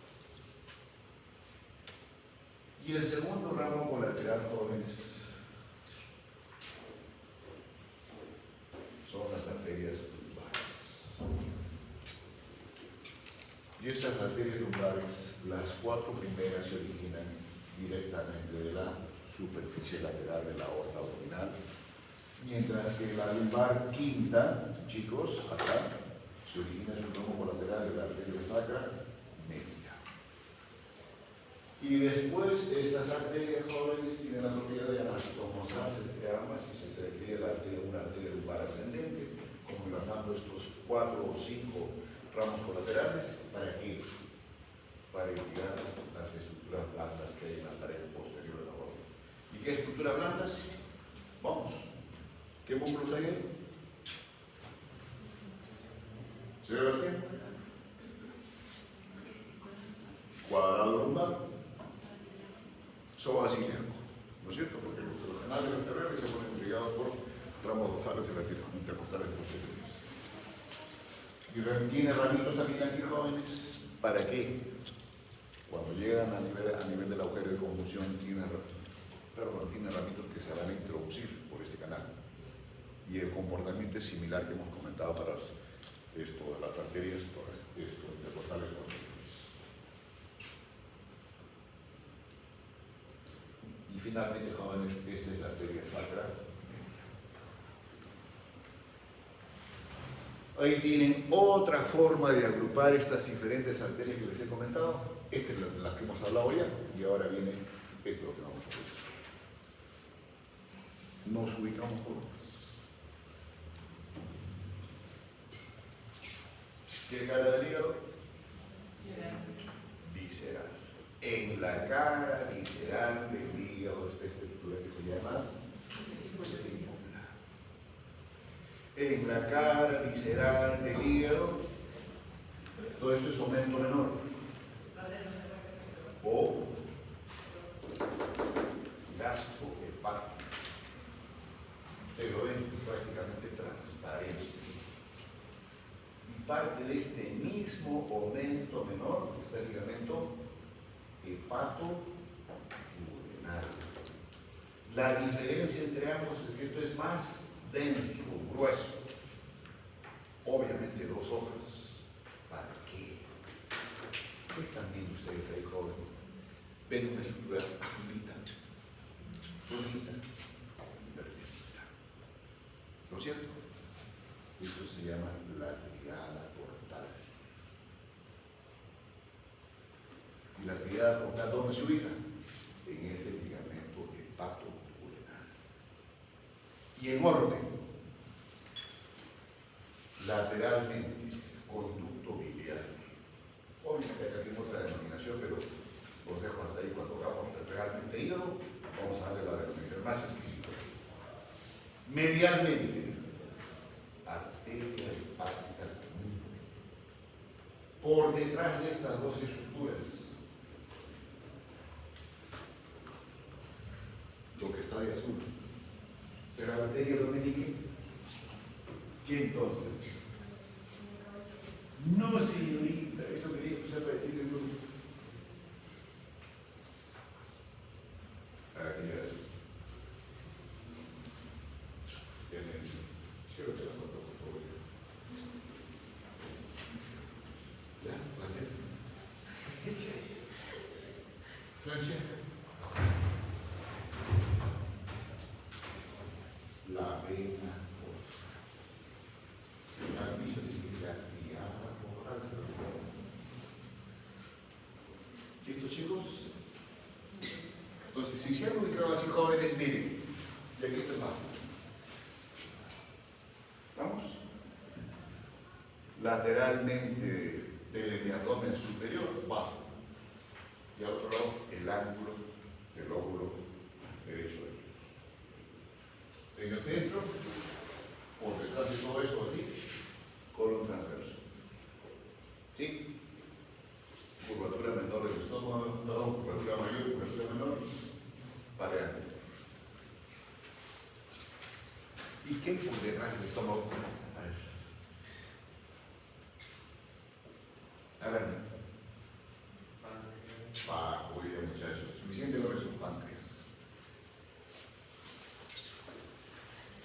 Y el segundo ramo colateral, jóvenes, son las arterias lumbares. Y estas arterias lumbares, las 4 primeras se originan directamente de la superficie lateral de la aorta abdominal, mientras que la lumbar quinta, chicos, acá, se origina en su ramo colateral de la arteria sacra media. Y después esas arterias jóvenes tienen la propiedad de anastomosarse entre ambas y se refiere a una arteria lumbar ascendente, como enlazando estos 4 o 5 ramos colaterales. ¿Para qué? Para irrigar las estructuras blandas que hay en la pared posterior de la aorta. ¿Y qué estructuras blandas? Vamos. ¿Qué músculos hay ahí? Sebastián. Cuadrado lumbar, psoas-ilíaco, ¿no es cierto? Porque los renales laterales se ponen ligados por ramos dorsales y intercostales posteriores. Y tiene ramitos también aquí, jóvenes. ¿Para qué? Cuando llegan a nivel del agujero de conjunción, tiene ramitos que se van a introducir por este canal. Y el comportamiento es similar que hemos comentado para las arterias intercostales posteriores. Y finalmente, jóvenes, esta es la arteria sacra. Ahí tienen otra forma de agrupar estas diferentes arterias que les he comentado. Esta es la que hemos hablado ya, y ahora viene esto lo que vamos a hacer. Nos ubicamos por unas. ¿Qué cara del hígado? Visceral. En la cara visceral del hígado esta estructura que se llama vesícula. En la cara visceral del hígado, todo esto es aumento menor. O parte de este mismo aumento menor está el ligamento hepatoduodenal. La diferencia entre ambos es que esto es más denso, grueso. Obviamente 2 hojas. ¿Para qué? ¿Qué están viendo ustedes ahí, jóvenes? Ven una estructura azulita, bonita, verdecita. ¿No es cierto? Esto se llama la triada portal. ¿Y la triada portal dónde se ubica? En ese ligamento hepatoduodenal. Y en orden, lateralmente, conducto biliar. Obviamente acá tiene otra denominación, pero los dejo hasta ahí. Cuando hagamos lateralmente hígado, vamos a darle la denominación más exquisita. Medialmente, arteria hepática común. Por detrás de estas 2 estructuras, lo que está de azul, será la arteria dominique. ¿Qué entonces? No, señorita, eso quería empezar a decirle yo. Aquí ya. Quiero que la foto, por favor. Ya, gracias. Francia. La vena porta. El aviso de la triada portal. ¿Listos, chicos? Entonces, si se han ubicado así, jóvenes, miren, y aquí está el bajo. ¿Vamos? Lateralmente del abdomen superior, bajo. Y al otro lado, el ángulo del lóbulo derecho de aquí. En el centro, por detrás de todo esto así, colon transverso. ¿Sí? Curvatura menor del estómago, perdón, curvatura mayor, curvatura menor, pareante. ¿Y qué por detrás del estómago? A ver. Muy bien, muchachos. Suficiente con esos páncreas.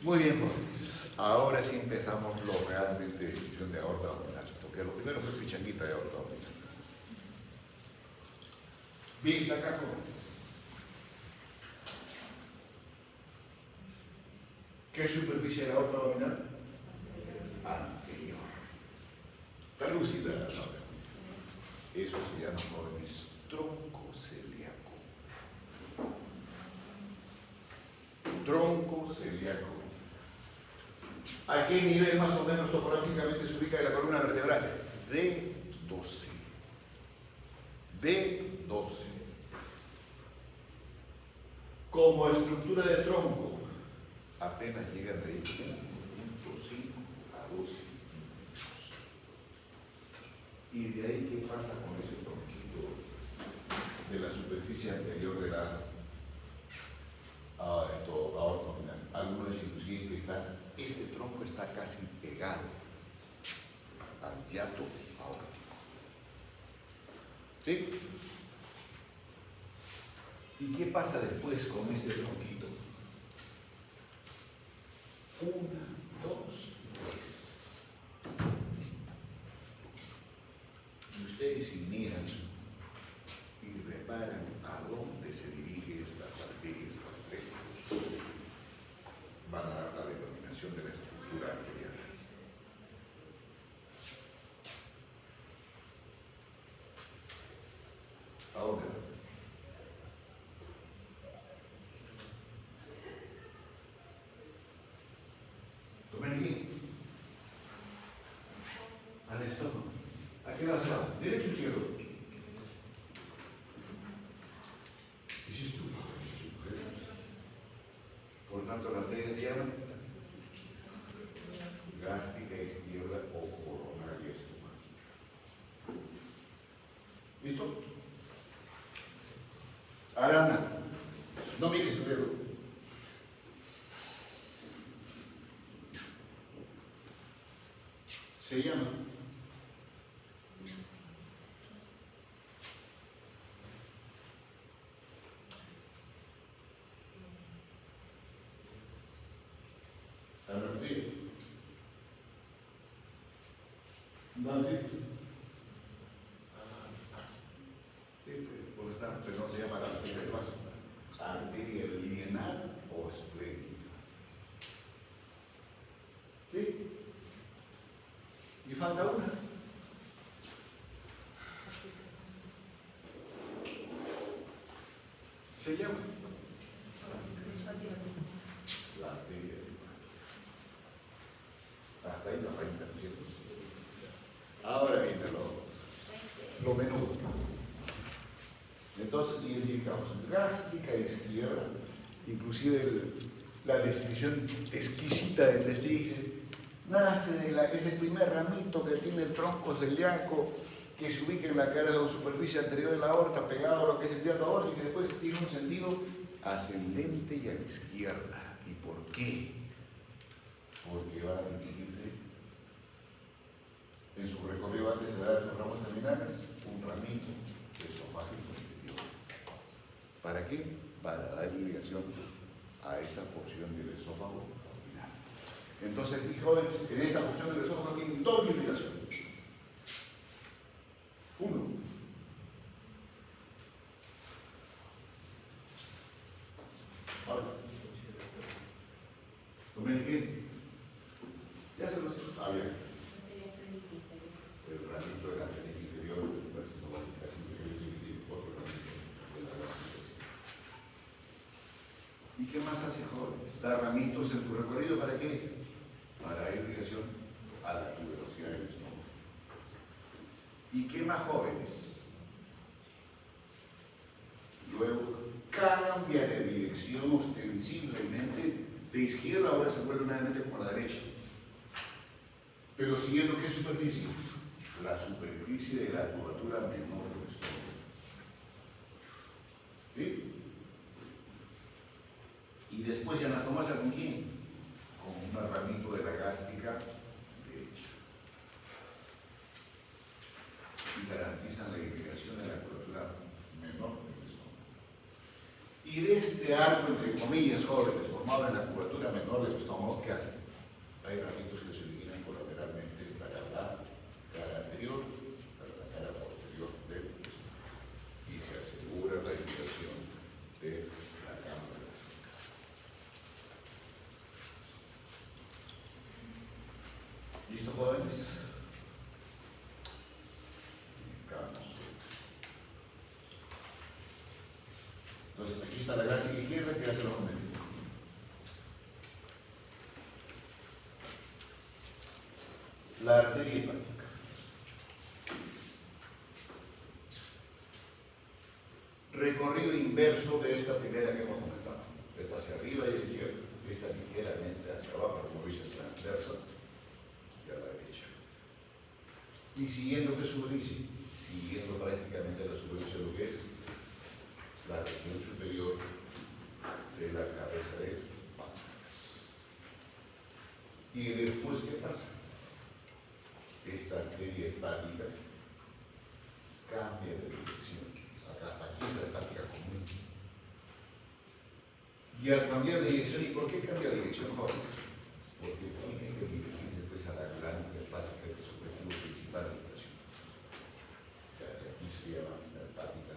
Muy bien, jóvenes. Ahora sí empezamos lo realmente de disfunción de aorta abdominal. Porque lo primero fue pichanguita de aorta abdominal. Vista acá, jóvenes. ¿Qué superficie de la aorta abdominal? Anterior. Está lúcida la aorta. Eso se llama, jóvenes, tronco celíaco. Tronco celíaco. ¿A qué nivel más o menos topográficamente se ubica la columna vertebral? D12. D12. Como estructura de tronco, apenas llega de ahí 1.5 a 12. Y de ahí, ¿qué pasa con ese tronquito de la superficie anterior de la aorta abdominal? Algunos dicen inclusive que este tronco está casi pegado al hiato aórtico. ¿Sí? ¿Y qué pasa después con este tronquito? 1, 2, 3. Y ustedes si miran y reparan a dónde se dirigen estas arterias, las 3, van a dar la denominación de la estructura arterial. ¿A dónde va? Tomen aquí. Al estómago. ¿A qué hora se va? ¿Derecho o izquierdo? Hiciste tú. Por tanto, la arteria se llama gástrica izquierda o coronaria estómago. ¿Listo? Arana, no mires el dedo. Se llama Sí, puede estar, pero no se llama la arteria del vaso. Arteria lineal o esplénica. ¿Sí? Y falta una. Se llama la arteria del vaso. Hasta ahí la rayita, ¿no es cierto? Ahora viene lo menudo. Entonces identificamos gástrica izquierda, inclusive la descripción exquisita del testigo dice, nace de es el primer ramito que tiene el tronco celíaco que se ubica en la cara de la superficie anterior de la aorta, pegado a lo que es el diato aórtico, y que después tiene un sentido ascendente y a la izquierda. ¿Y por qué? Porque va a dirigirse en su recorrido antes de dar los ramos terminales, un ramito esofágico inferior. ¿Para qué? Para dar irrigación a esa porción del esófago abdominal. Entonces, aquí jóvenes, en esta porción del esófago tienen doble irrigación. Uno. Ahora. ¿Tomen qué? Ya se los había. El ramito de la frente inferior, casi otro ramito de la gástrica. ¿Y qué más hace jóvenes? Da ramitos en su recorrido, ¿para qué? Para irrigación a la tuberosidad del estómago. ¿Y qué más jóvenes? Luego cambia de dirección ostensiblemente, de izquierda ahora se vuelve nuevamente como la derecha. Pero siguiendo qué superficie? La superficie de la curvatura menor del estómago. ¿Sí? Y después ya las tomas con quién? Con un ramito de la gástrica derecha. Y garantizan la irrigación de la curvatura menor del estómago. Y de este arco, entre comillas, jóvenes, formado en la curvatura menor del estómago, ¿qué hacen? Hay ramitos que se originan colateralmente para la cara anterior, para la cara posterior del estómago. Y se asegura la irrigación de la cámara gástrica. ¿Listo, jóvenes? Entonces, aquí está la gástrica izquierda, que ya se lo comenté. La arteria hepática. Recorrido inverso de esta primera que hemos comentado. Esta hacia arriba y a la izquierda. Esta ligeramente hacia abajo, como dice transversa, y a la derecha. Y siguiendo qué superficie, siguiendo prácticamente la superficie de lo que es la región superior de la cabeza del páncreas. Y después, ¿qué pasa? Esta arteria hepática cambia de dirección. Aquí es la hepática común. Y al cambiar de dirección, ¿y por qué cambia de dirección, jóvenes? Porque tiene que dirigir después a la glándula hepática, que es su objetivo principal de operación. Aquí se llama la hepática.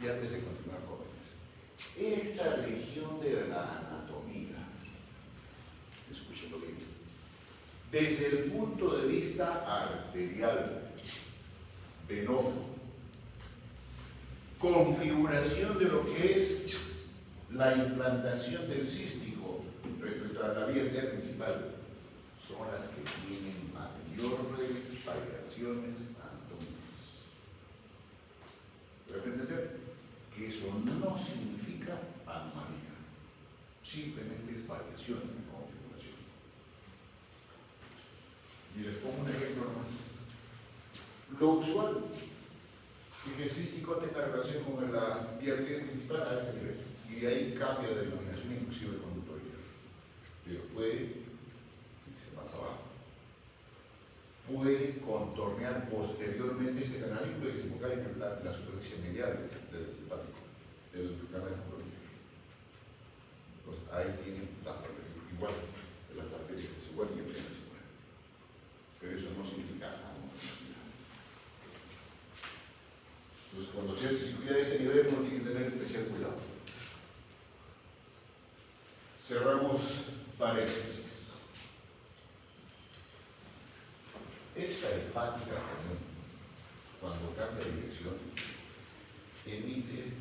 Y antes de continuar, jóvenes, esta región de la anatomía, escúchenlo bien, desde el punto de vista arterial, venoso, configuración de lo que es la implantación del cístico respecto a la vía arterial principal, son las que tienen mayores variaciones anatómicas. ¿Pueden entender? Que eso no significa anomalía, simplemente es variación en la configuración. Y les pongo un ejemplo más. Lo usual es que el cístico tenga relación con la vía arterial principal a este nivel, y de ahí cambia de denominación inclusive el conducto biliar. Pero puede irse más abajo. Puede contornear posteriormente este canal y puede desembocar en la superficie medial del hepático, del canal hepático. Entonces ahí tienen las igual, de las arterias es igual y apenas igual. Pero Entonces, cuando se cirugía de este nivel, uno tiene que tener especial cuidado. Cerramos paréntesis. Esta hepática común, cuando cambia de dirección, emite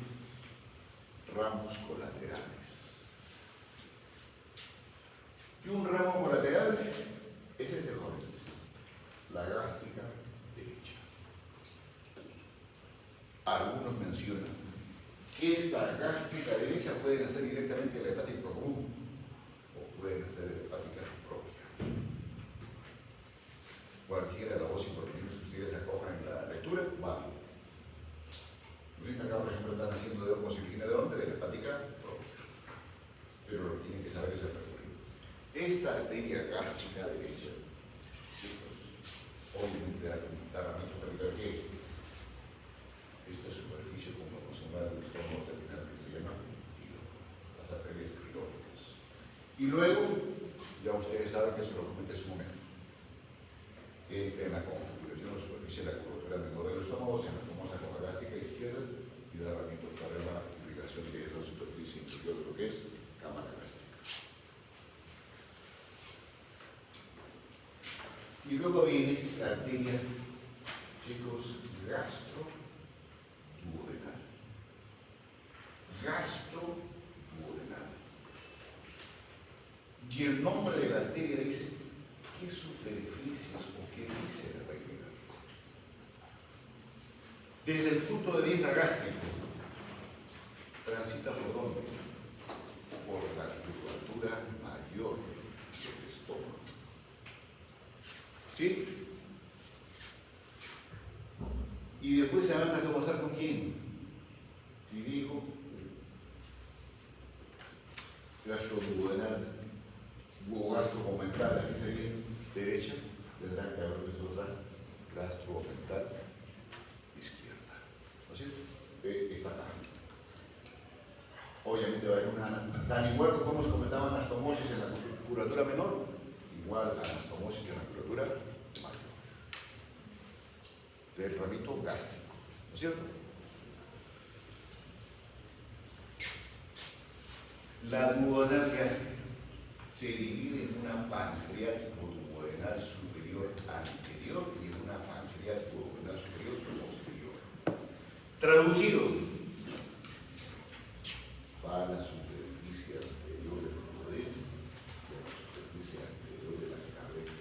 ramos colaterales. Y un ramo colateral es este joven, la gástrica derecha. Algunos mencionan que esta gástrica derecha puede nacer directamente de la hepática común o puede nacer de la hepática propia. Cualquiera de las dos informaciones que ustedes acojan en la lectura, vale. Acá, por ejemplo, están haciendo de homocilina de dónde? De la hepática propia. Pero lo que tienen que saber es el recorrido. Esta arteria gástrica derecha, obviamente da ramitos para evitar que esta superficie conformacional del estómago terminal que se llama hilo, las arterias pilóricas. Y luego, ya ustedes saben que se lo comenté hace un momento, que entra en la configuración de la superficie de la curvatura menor del estómago, en la famosa coja gástrica izquierda, y da ramitos para la irrigación de esa superficie interior de lo que es cámara gástrica. Y luego viene la arteria, chicos, gastroduodenal. Gastroduodenal. Y el nombre de la arteria dice qué superficies o qué dice la regla. Desde el punto de vista gástrico, transita por dónde? Por la curvatura mayor del estómago. ¿Sí? Y después se van a comenzar con quién. Si digo gastroduodenal o gastromental, así sería, derecha, tendrá que haber otra gastromental izquierda. ¿No es cierto? Está acá. Obviamente va a haber una, tan igual como se comentaban anastomosis en la curvatura menor, igual a anastomosis en la curvatura mayor. Del ramito gástrico, ¿no es cierto? La duodenal que hace se divide en una pancreático duodenal superior anterior y en una pancreático duodenal superior posterior. Traducido, va a la superficie anterior del duodeno y a la superficie anterior de la cabeza.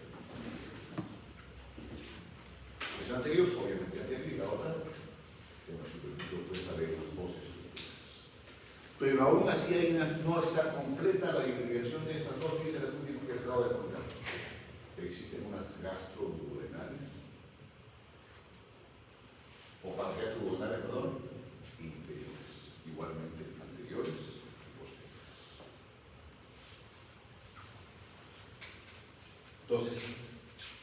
Es anterior, obviamente anterior, y la otra que nos permite pues saber esas voces. Pero aún así no está completa la irrigación de estas dos vísceras últimas que acabo de contar. Existen unas gastroduodenales o pancreatoduodenales, perdón, inferiores, igualmente anteriores y posteriores. Entonces,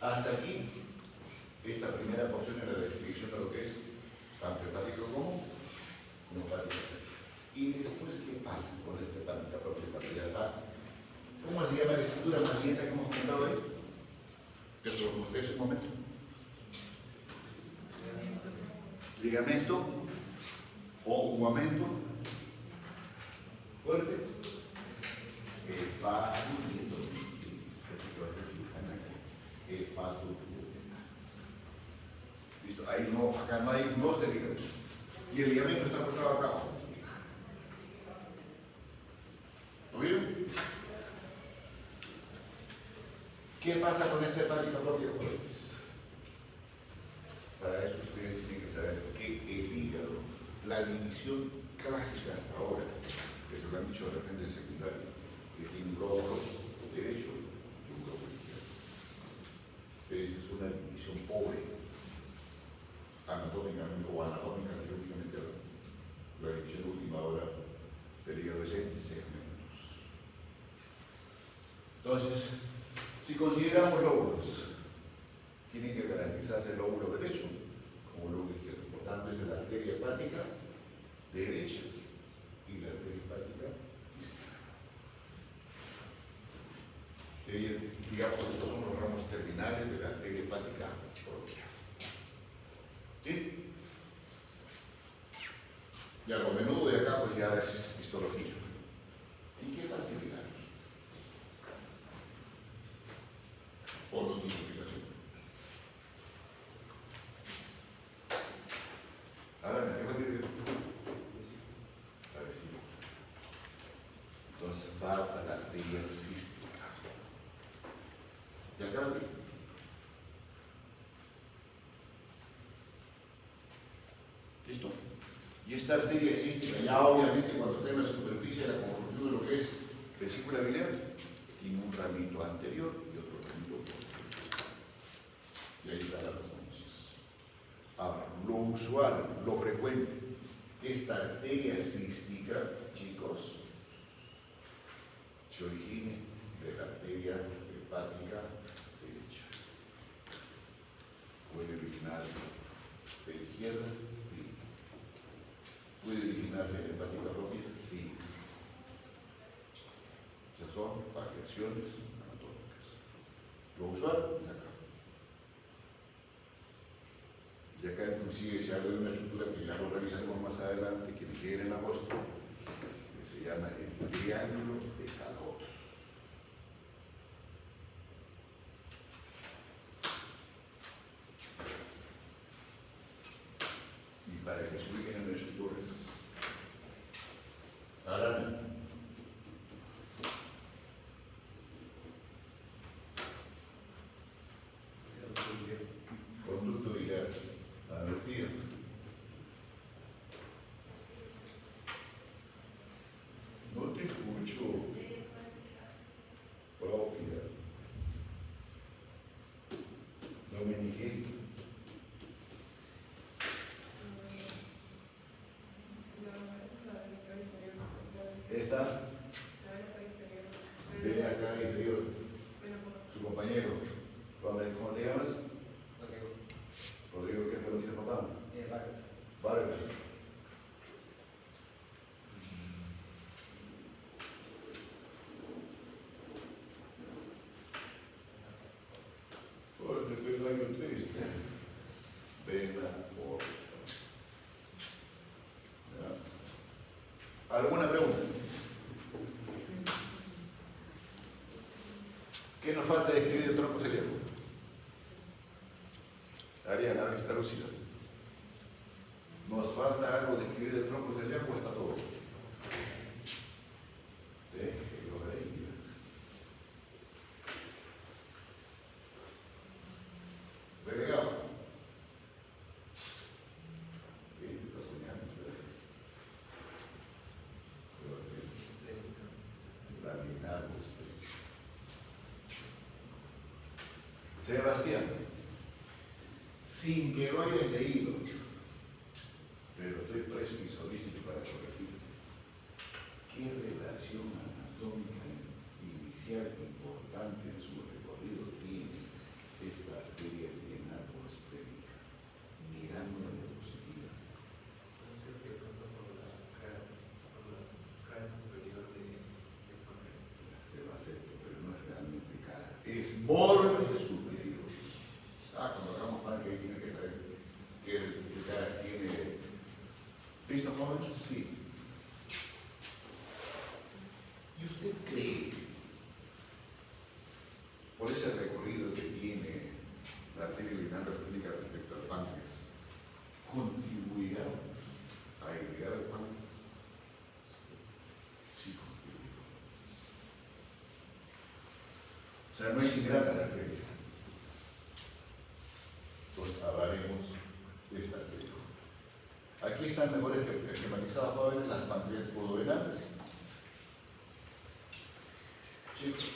hasta aquí, esta primera porción es la descripción de lo que es pancreático común, no hepática. Y después, ¿qué pasa con esta hepática propia? Ya está. ¿Cómo se llama la estructura más lenta que hemos comentado ahí? Que se lo mostré hace un momento. Ligamento o jugamento fuerte. Listo, ahí no, acá no hay dos de ligamento. Y el ligamento está cortado acá abajo. ¿Lo vieron? ¿Qué pasa con esta hepática propia, jóvenes? Para eso ustedes tienen que saber que el hígado, la división clásica hasta ahora, que se lo han dicho de repente en secundaria, que tiene un lobo derecho y un lobo izquierdo. Pero esa es una división pobre, anatómicamente o anatómica, quirúrgicamente. La división de última hora del hígado es en segmentos. Entonces, si consideramos lóbulos, tienen que garantizarse el lóbulo derecho como el lóbulo izquierdo. Por tanto, es la arteria hepática derecha y la arteria hepática izquierda. Digamos, estos son los ramos terminales de la arteria hepática propia. ¿Sí? Ya lo menudo de acá pues ya es histología. ¿Y qué facilidad? Por la multiplicación. Ahora, ¿qué facilidad? Parecido. Entonces va a la arteria cística. ¿Y acá lo digo? ¿Listo? Y esta arteria cística, ya obviamente cuando está en la superficie de la construcción de lo que es vesícula biliar, tiene un ramito anterior y otro ramito posterior. Y ahí están las funciones. Ahora, lo usual, lo frecuente, esta arteria cística, chicos, se origine de la arteria hepática derecha. Puede originarse de izquierda, sí. Puede originarse de hepática propia, sí. Esas son variaciones anatómicas. Lo usual es acá. Y acá inclusive se habla de una estructura que ya lo revisaremos más adelante, que viene en agosto, que se llama el triángulo de Cadot. Y para que se ubiquen en estructuras, ahora conducto biliar, advertido. No te escucho. Propia. Dominique. Esta. Ve acá inferior. Su compañero. ¿Cómo te llamas? Rodrigo, ¿qué te lo dices, papá? Vargas. Porque estoy algo triste. Vena por. ¿Alguna pregunta? ¿Qué nos falta de escribir el tronco celíaco? Ariana, ahora está lúcida. ¿Nos falta algo de escribir el tronco celíaco o está todo? ¿Sí? Delegado. ¿Qué te estás soñando? Laminar usted. Sebastián, sin que lo hayas leído, pero estoy presto y solícito para corregir. ¿Qué relación anatómica inicial importante en su recorrido tiene esta arteria biliar posterior, mirando la diapositiva? Te lo acepto, pero no es realmente cara. Es borde superior. Ah, cuando hagamos pan que tiene que saber qué cara tiene. ¿Listo, joven? Sí. ¿Y usted cree, por ese recorrido que tiene la arteria biliar clínica respecto al páncreas, contribuirá a irrigar el páncreas? Sí, contribuirá. O sea, no es ingrata la arteria. Entonces hablaremos de esta arteria. Aquí están mejor esquematizadas, jóvenes, las pancreas pudorales. Chicos,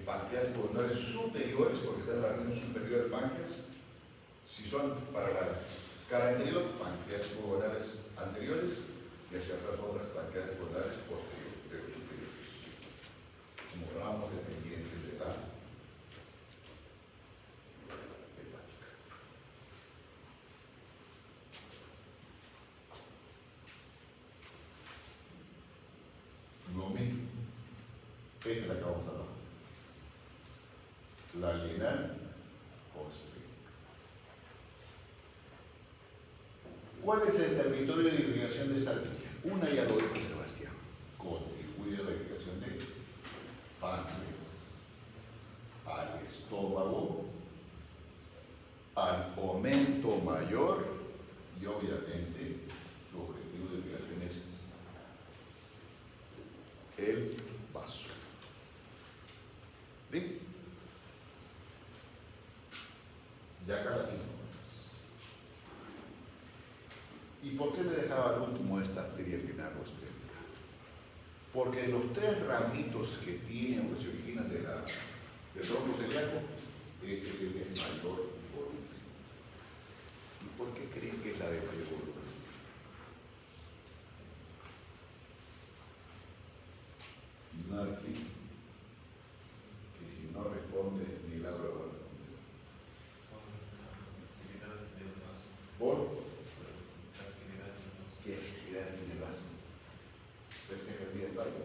pancreas pulmonares superiores, porque está en la región superior del páncreas, si son para la cara anterior, pancreas pulmonares anteriores, y hacia atrás otras pancreas pulmonares posteriores, pero superiores. Como hablábamos dependientes de la hepática. Lo mismo. Esta es la que vamos a hablar. La lineal posterior. ¿Cuál es el territorio de irrigación de esta arteria? por qué me dejaba al último esta arteria venar o esplénica? Porque los tres ramitos que tienen o que se originan del tronco celíaco, este es el de mayor volumen. ¿Y por qué creen que es la de mayor volumen? Nadie, que si no responde, milagro va a responder. ¿Por? ¿Qué actividad tiene el vaso? Festeja el día del baile.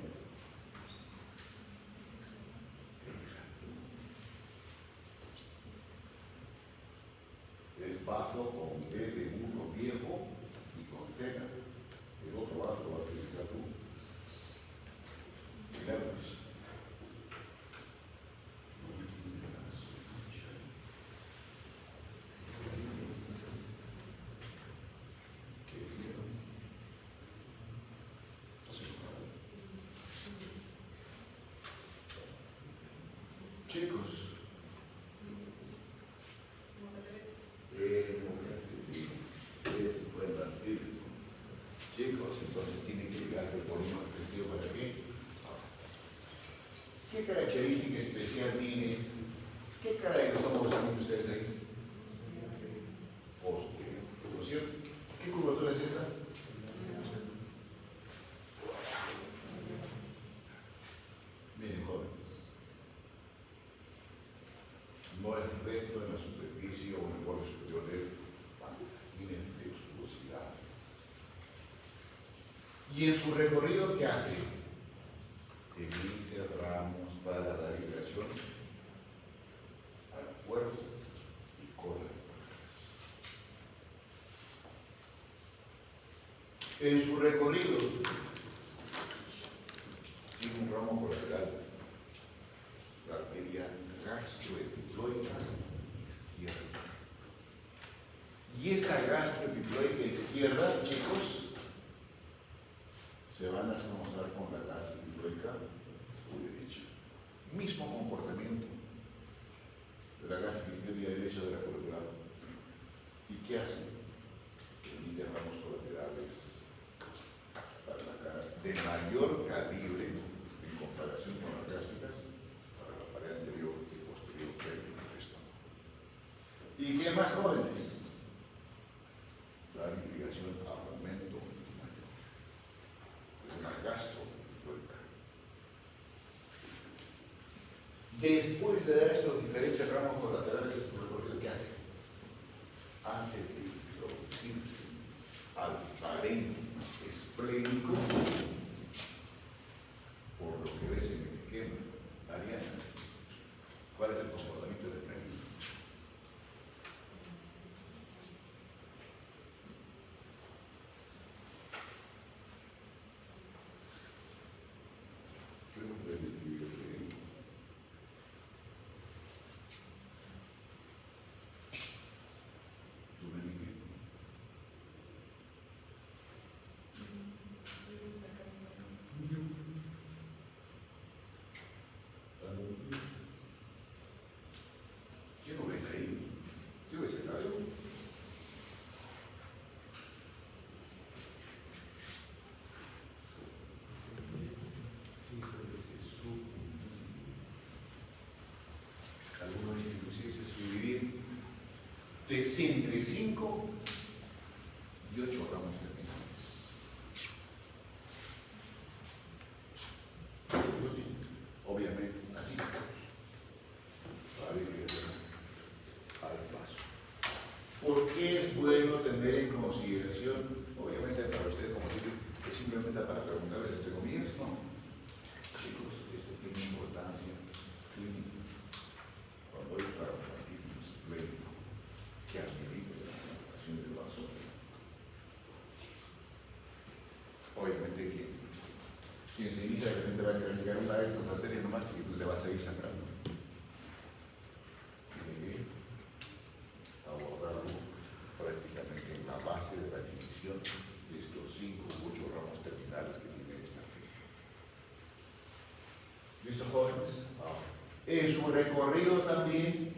El vaso con B de uno viejo y con cena. El otro vaso lo va a utilizar tú. Milagros. Chicos, chicos, entonces tienen que llegar por un objetivo para qué. ¿Qué característica especial tiene? ¿Qué cara de los ojos tienen ustedes ahí? Posterior, ¿no es cierto? ¿Qué curvatura es esta? Miren, jóvenes, no es recto en la superficie o en el borde superior del banco, tiene flexuosidades. Y en su recorrido, ¿qué hace? Emite ramos para dar irrigación al cuerpo y cola de pájaros. En su recorrido, tiene un ramo colateral, la arteria gastroepiploica izquierda. Y esa gastroepiploica izquierda, chicos, se van a asociar con la gastroepiploica derecha. Mismo comportamiento de la gastroepiploica derecha de la columna. ¿Y qué hace? Emite ramos colaterales para la cara de mayor calibre en comparación con las gástricas para la pared anterior y posterior del estómago. ¿Y qué más, jóvenes? La irrigación a aumento mayor. Es una gastroepiploica. Después de dar estos diferentes ramos colaterales, ¿qué hace? Antes de introducirse al parénquima esplénico, por lo que ves en el esquema, Ariana, ¿cuál es el comportamiento del parénquima? Yo no puedo escribir el parénquima. ¿Tú me dices? ¿Quién lo ve ahí? ¿Yo ese callo? Algunos inclusive se subdividyen de entre 5 y 8 ramos terminales. Obviamente, así. Para irrigación al paso. ¿Por qué es bueno tener en consideración? Obviamente para ustedes, como dicen, es simplemente para preguntarles entre comillas, no. Chicos, esto tiene importancia clínica. Cuando hay traumatismo esplénico que amerita la implantación del vaso. Obviamente quien se inicia de repente va a querer llegar a una de estas arterias nomás y le va a seguir sangrando. Tiene que abordarlo prácticamente en la base de la división de estos 5 u 8 ramos terminales que tiene esta arteria. ¿Listo, jóvenes? En su recorrido también,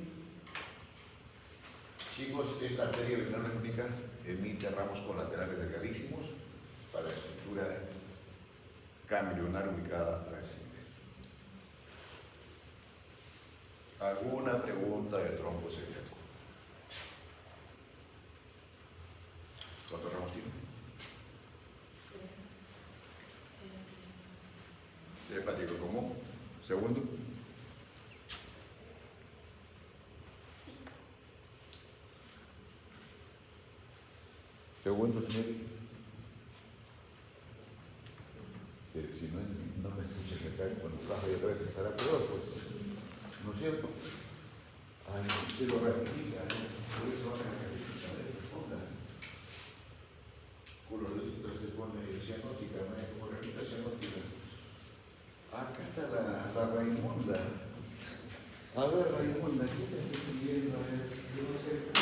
chicos, esta arteria venar esplénica emite ramos colaterales delgadísimos para la estructura ganglionar ubicada a la siguiente. ¿Alguna pregunta de tronco celíaco? ¿Cuántos ramos tiene? ¿Sí, hepático común? ¿Segundo? Segundo, señor. Si no me escucha que cae cuando baja y otra vez estará peor, pues, ¿no es cierto? Ay, usted lo ratifica, por eso van a ratificar, responda. Colorito se pone cianótica, ¿no? Como repita cianótica. Acá está la Raimunda. A ver, Raimunda, ¿qué te estás pidiendo? A ver, yo no sé.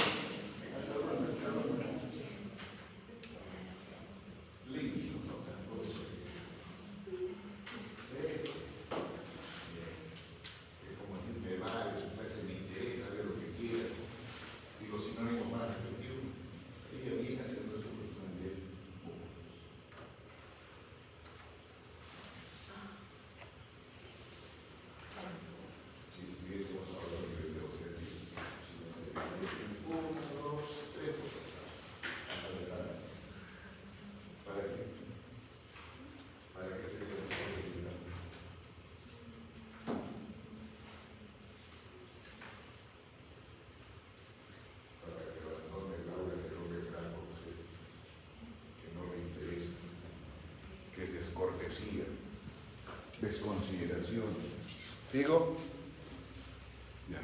Hasta ahora. Limpio, ¿no? Por eso. Como me vale, se me interesa ver lo que quiera. Digo, si no hay más repetido, ella viene haciendo eso también. Si estuviésemos hablando de docentes, uno, dos, tres, ¿para qué? Para que se quede para que abandone el aula de lo que blanco que no le interesa, que es descortesía, desconsideración. ¿Digo? Ya.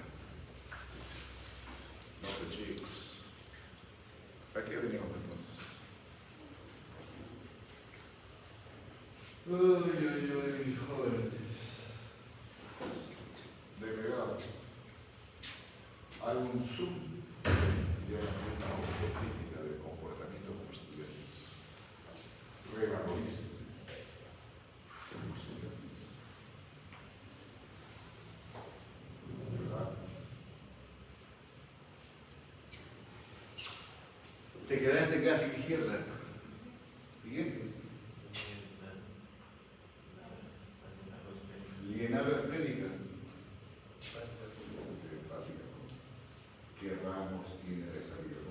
No, pues chicos. ¿Para qué venimos entonces? Ay, jóvenes. Delegado. Hay un Zoom de una autocrítica de comportamiento como estudiantes. Revalorices. Como estudiantes. ¿Verdad? Te quedaste casi a la izquierda. Siguiente. Llenado de prédica. ¿Qué ramos tiene de salida?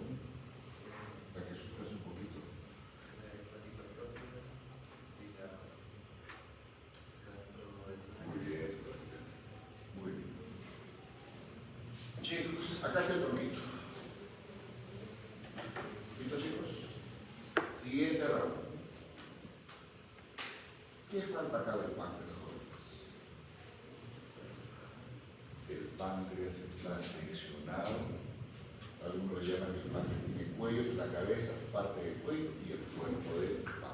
Para que supres un poquito. Muy bien, Sebastián. Muy bien. Chicos, acá está el tronquito. ¿Listo, chicos? Siguiente ramo. ¿Qué falta acá del páncreas, jóvenes? El páncreas está seccionado. Algunos lo llaman el páncreas tiene cuello, la cabeza, parte del cuello y el cuerpo del páncreas.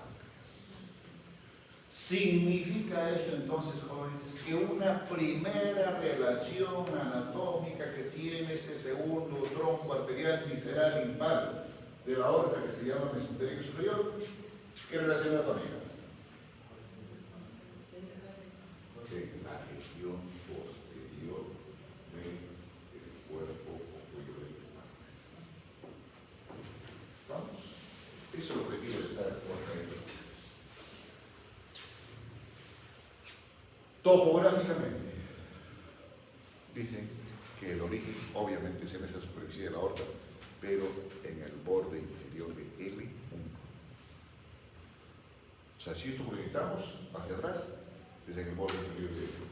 ¿Significa eso entonces, jóvenes, que una primera relación anatómica que tiene este segundo tronco arterial visceral impar de la aorta que se llama mesentérico superior? ¿Qué relación anatómica? En la región posterior del cuerpo o cuello del páncreas. ¿Vamos? Eso es el objetivo de estar por ahí. Topográficamente, dicen que el origen obviamente es en esa superficie de la aorta, pero en el borde inferior de L1. O sea, si esto proyectamos hacia atrás, es en el borde inferior de L1.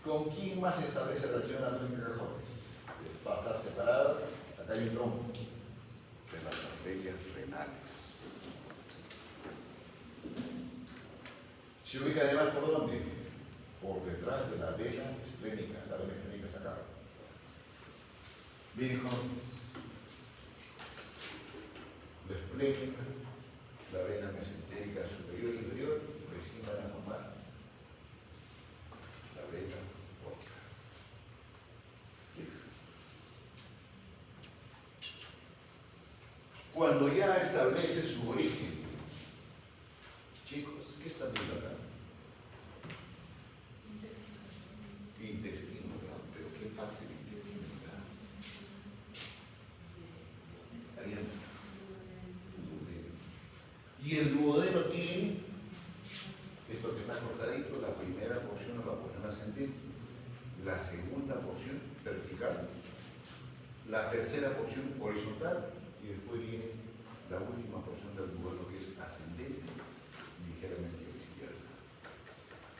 ¿Con quién más se establece relación anatómica de jóvenes? Va a estar separada, acá hay un tronco, de las arterias renales. Se ubica además por dónde? Por detrás de la vena esplénica. La vena esplénica está acá. Bien, jóvenes. La esplénica, la vena mesentérica superior e inferior, recién van a formar la vena porta. Cuando ya establece su origen, chicos, ¿qué están viendo acá? Intestino, ¿verdad? Pero ¿qué parte del intestino, verdad? Y el duodeno tiene esto que está cortadito, la primera porción o la porción ascendente, la segunda porción vertical, la tercera porción horizontal y después viene la última porción del duodeno que es ascendente, ligeramente a la izquierda.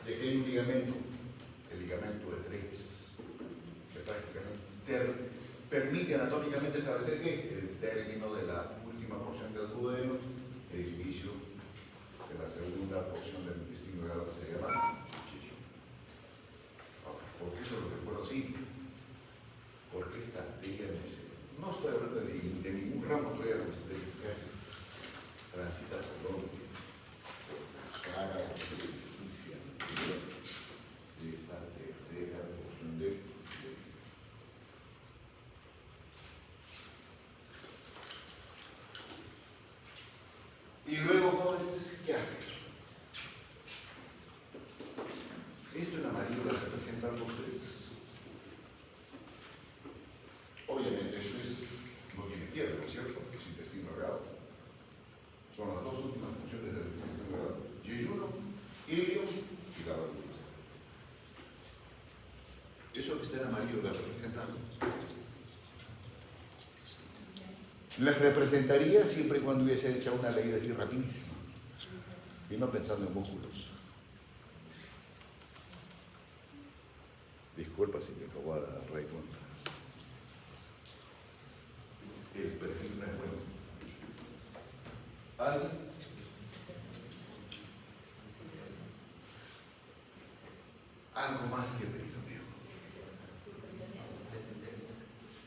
De que hay un ligamento, el ligamento de Treitz, que prácticamente permite anatómicamente establecer que el término de la última porción del duodeno, el inicio de la segunda porción del intestino delgado que se llama chicho. ¿Por qué eso lo recuerdo así? Porque esta arteria no estoy hablando de ningún ramo, estoy hablando de que hace transita por la cara superficie de esta tercera porción de y luego, jóvenes, ¿qué hace? Esto en amarillo les representa algo a ustedes. Obviamente esto no tiene tierra, ¿no es cierto? Es intestino delgado. Son las dos últimas funciones del intestino delgado. Yeyuno, ilio y la válvula. Eso que está en amarillo les representa algo. Les representaría siempre y cuando hubiese hecho una ley así rapidísima y no pensando en músculos. Disculpa si me acabo de dar cuenta. El perfil no es bueno. ¿Alguien? Algo más que peritoneo.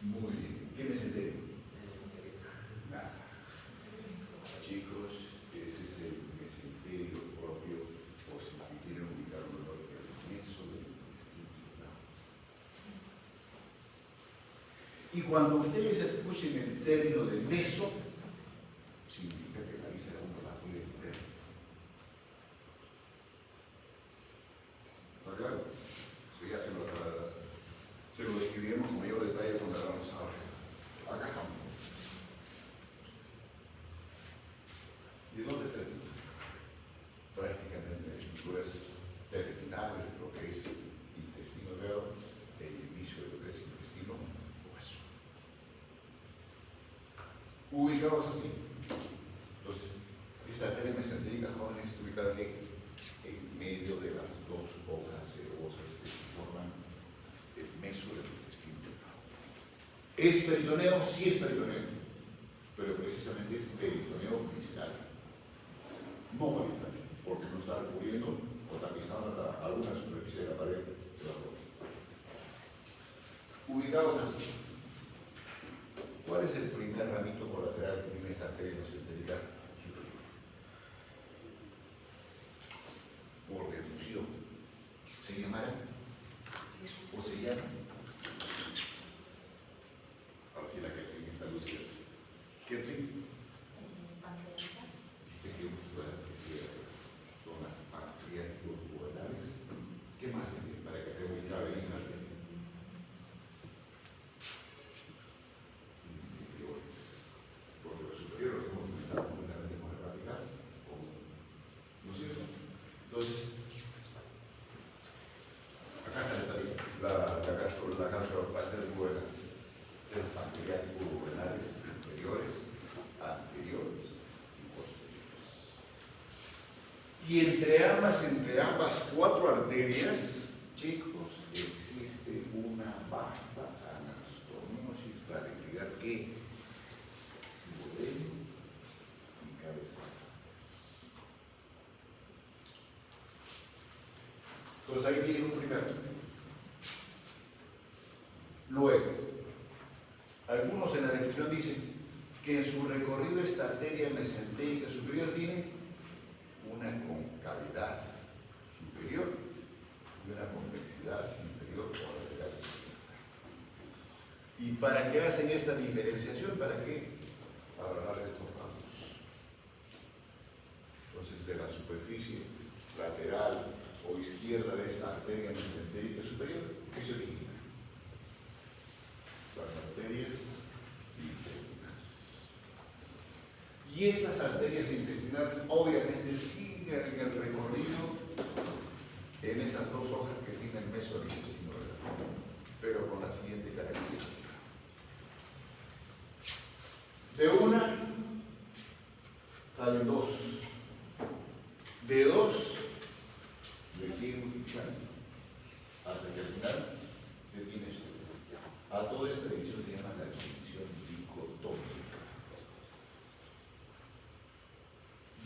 Muy bien. ¿Qué mesenterio? Nada. Chicos, ese es el mesenterio propio, o si quieren ubicarlo, el meso del intestino. Y cuando ustedes escuchen el término de meso, significa que la víscera uno la puede ver. ¿Está claro? Sí, ya se lo describimos con mayor detalle cuando hablamos ahora. Acá estamos. ¿Y dónde termina? Prácticamente en estructuras terminales de lo que es intestino delgado, el inicio de lo que es intestino grueso. Ubicados así. Entonces, esta arteria mesentérica, jóvenes, está ubicada aquí, en medio de las dos hojas cerosas que forman el meso del intestino delgado. ¿Es peritoneo? Sí es peritoneo, pero precisamente es peritoneo visceral. No parietal, porque no está cubriendo o tapizando alguna superficie de la pared de la boca. Ubicados así. ¿Cuál es el primer ramito colateral que tiene esta arteria mesentérica superior? Por deducción, ¿se llamará? ¿O se llama? Ahora sí la que tiene esta luz. ¿Qué tiene? Son las pancreáticos duodenales. ¿Qué más tiene para que se ubicado en la arteria? Inferiores. Porque los superiores hemos utilizado completamente con la práctica, ¿no es cierto? Entonces, acá está la gastropancreáticos duodenales. Los pancreáticos duodenales inferiores, anteriores y posteriores. Y entre ambas cuatro arterias, chicos, existe una vasta anastomosis para explicar qué duodeno y cabeza. Entonces ahí viene un primero. Luego, algunos en la descripción dicen que en su recorrido esta arteria mesentérica superior tiene una concavidad superior y una convexidad inferior o lateral izquierda. ¿Y para qué hacen esta diferenciación? ¿Para qué? Para hablar de estos ramos. Entonces, de la superficie lateral o izquierda de esta arteria mesentérica superior, ¿qué se origina? Las arterias intestinales. Y esas arterias intestinales obviamente siguen en el recorrido en esas dos hojas que tiene el meso del intestino delgado, pero con la siguiente característica. De una salen dos. De dos le siguen multiplicando hasta que al final se tiene esto. A toda esta división se llama la división dicotómica.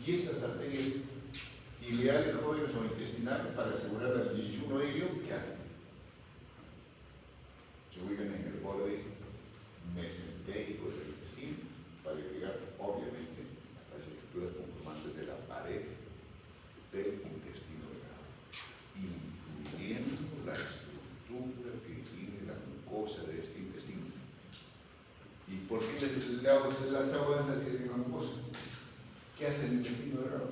Y esas arterias ileales jóvenes o intestinales, para asegurar el yeyuno helio, ¿qué hacen? Se ubican en el borde mesentérico del intestino para llegar, obviamente, a las estructuras conformantes de la pared del intestino delgado, incluyendo la estructura que tiene la mucosa de este intestino. ¿Y por qué le hago las aguas de la mucosa? ¿Qué hace el intestino delgado?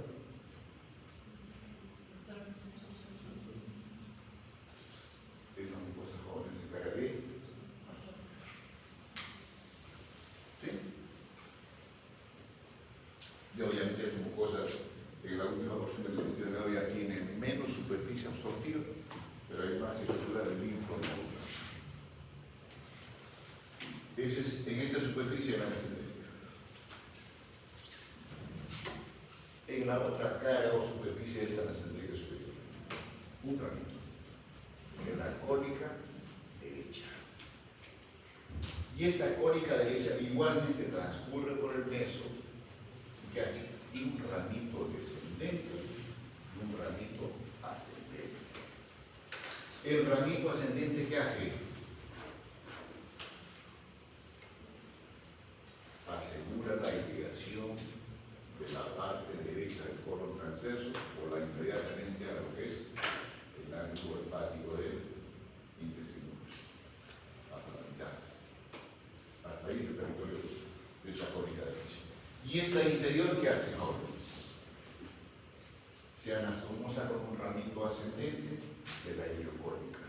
Es una mucosa joven, se encarga de. ¿Sí? Y obviamente esa mucosa en la última porción del intestino delgado ya tiene menos superficie absortiva, pero hay más estructura de linfo. Entonces, en esta superficie van a tener. En la otra cara o superficie de esta mesentérica superior, un ramito, en la cónica derecha. Y esta cónica derecha igualmente transcurre por el meso, que hace un ramito descendente y un ramito ascendente. El ramito ascendente, ¿qué hace? Asegura la irrigación de la parte derecha del colon transverso o la inmediatamente a lo que es el ángulo hepático del intestino, hasta la mitad. Hasta ahí el territorio de esa cónica derecha. ¿Y esta inferior qué hace, jóvenes? Se anastomosa con un ramito ascendente de la iliocónica.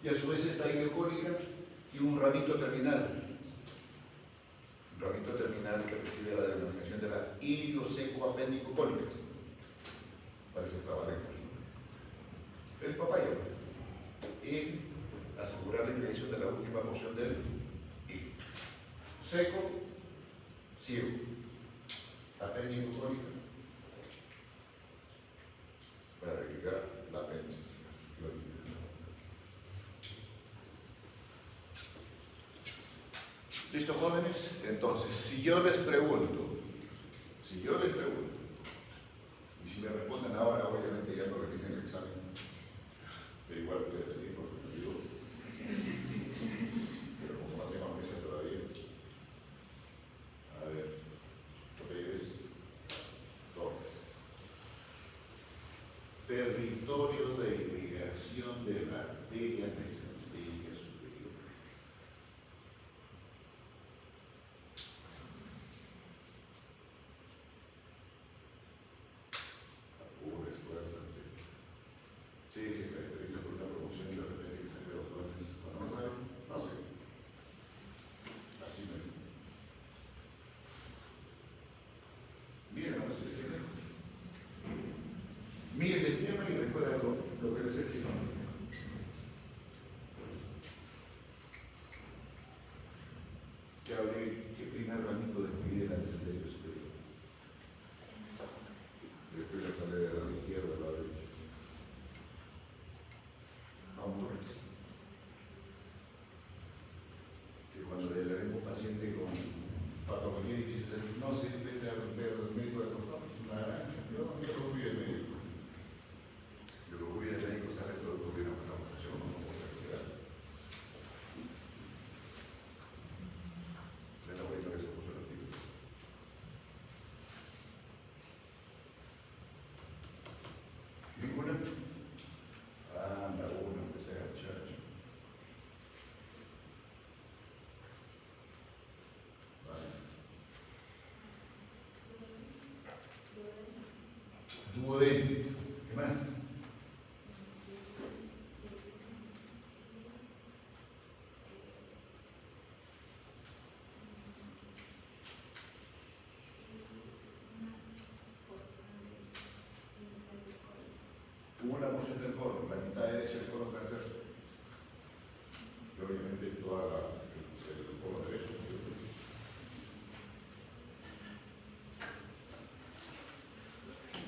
Y a su vez esta iliocónica tiene un ramito terminal. Un ramito terminal que recibe la denominación de la iliosecoapéndico-cólica. Parece trabajar aquí. El papaya. Y asegurar la irrigación de la última porción del hilo. Seco, ciego. Apéndico-cólica. Para irrigar la apéndice. ¿Listo, jóvenes? Entonces, si yo les pregunto, y si me responden ahora, obviamente ya no repiten el examen, pero igual ustedes pedir por su motivo, pero como no tengo mesa todavía, a ver, Pérez Torres. Territorio de irrigación de la arteria mesentérica superior. Sí, se caracteriza por una promoción de repente que sale de los dones. Cuando no saben, no sé. Así me. Miren, no sé, miren el tema y recuerden lo que les explico. Que hablé, que primer ramito despide la mesentérica superior. Después ya sale de la izquierda a la derecha. Autores. Que cuando le ven un paciente con patología difícil, no se vete a ver al médico de costado, yo lo voy al médico. Yo lo voy al médico, sabe todo lo que viene a la operación, no puedo recuperar. De la vuelta que se puso el antiguo. ¿Ninguna? Anda, uno, que sea muchacho. Vale. Duodeno. ¿Qué más? una porción del colon, la mitad derecha del colon transverso. Y obviamente toda el colon derecho.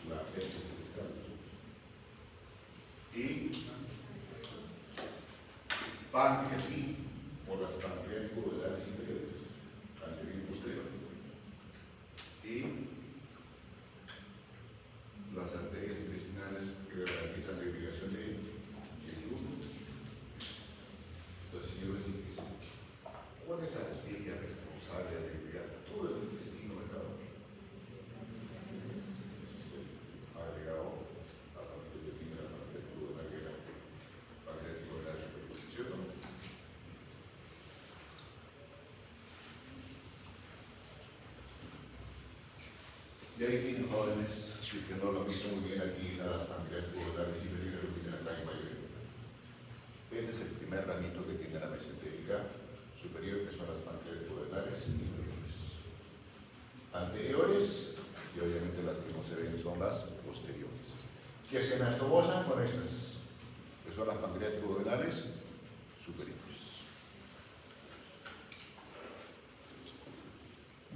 La y páncreas sí, por las pancreáticos basales inferiores, anterior y posterior. Y las arterias intestinales que garantizan la irrigación de yeyuno. Entonces, señores, ¿cuál es la arteria responsable de irrigar todo el intestino delgado? Agregado a la parte de la parte de la guerra, parte de la superposición, ¿no? Y ahí tienen jóvenes, si que no lo han visto muy bien aquí, a las pancreáticos basales inferiores lo tienen acá en mayoría. Este es el primer ramito que tiene la mesentérica superior, que son las pancreáticos basales inferiores. Anteriores, y obviamente las que no se ven son las posteriores, que se anastomosan con estas, que son las pancreáticos basales superiores.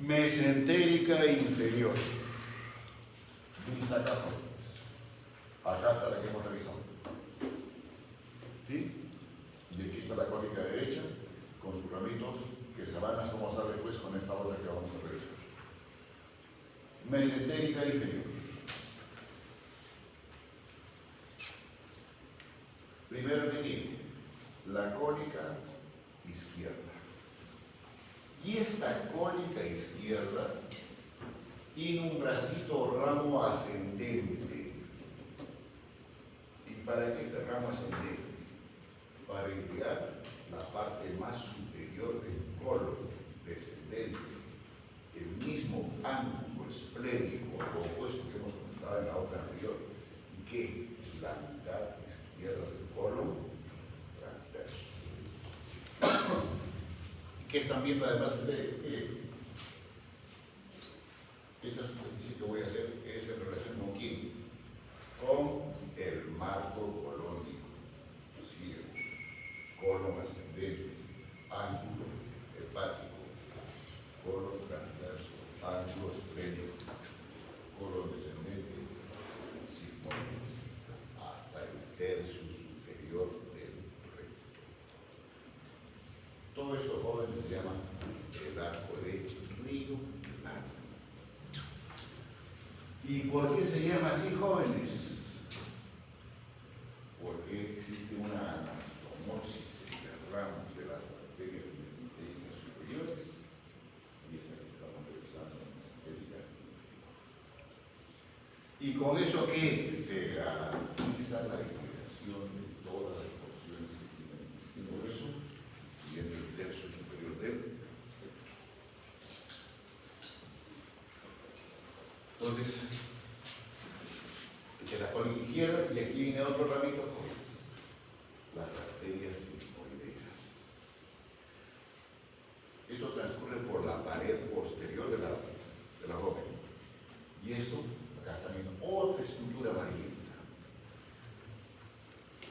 Mesentérica inferior. Vista acá, acá está la que hemos revisado. ¿Sí? Y aquí está la cónica derecha con sus ramitos que se van a astomosar después con esta otra que vamos a revisar. Mesentérica inferior. Primero que tiene la cónica izquierda. Y esta cónica izquierda tiene un bracito ramo ascendente. ¿Y para qué este ramo ascendente? Para irrigar la parte más superior del colon descendente, el mismo ángulo esplénico opuesto que hemos comentado en la otra anterior, y que la mitad izquierda del colon transverso. ¿Qué están viendo además ustedes? Miren. Esta superficie que voy a hacer es en relación con quién? Con el marco colónico. Sí, colon ascendente, ángulo hepático, colon transverso, ángulo esplénico, colon descendente, sigmoides, hasta el tercio superior del recto. Todo esto, jóvenes, se llama el arco de Río Blanco. ¿Y por qué se llama así, jóvenes? Porque existe una anastomosis en los ramos de las arterias mesentéricas superiores, y esa que estamos revisando en mesentérica. ¿Y con eso qué? Se garantiza la irrigación de todas las porciones que tienen el intestino grueso y en el tercio superior del. Entonces, que la cónica izquierda, y aquí viene otro ramito, las arterias sigmoideas. Esto transcurre por la pared posterior de la joven. Y esto, acá está viendo otra estructura amarillenta.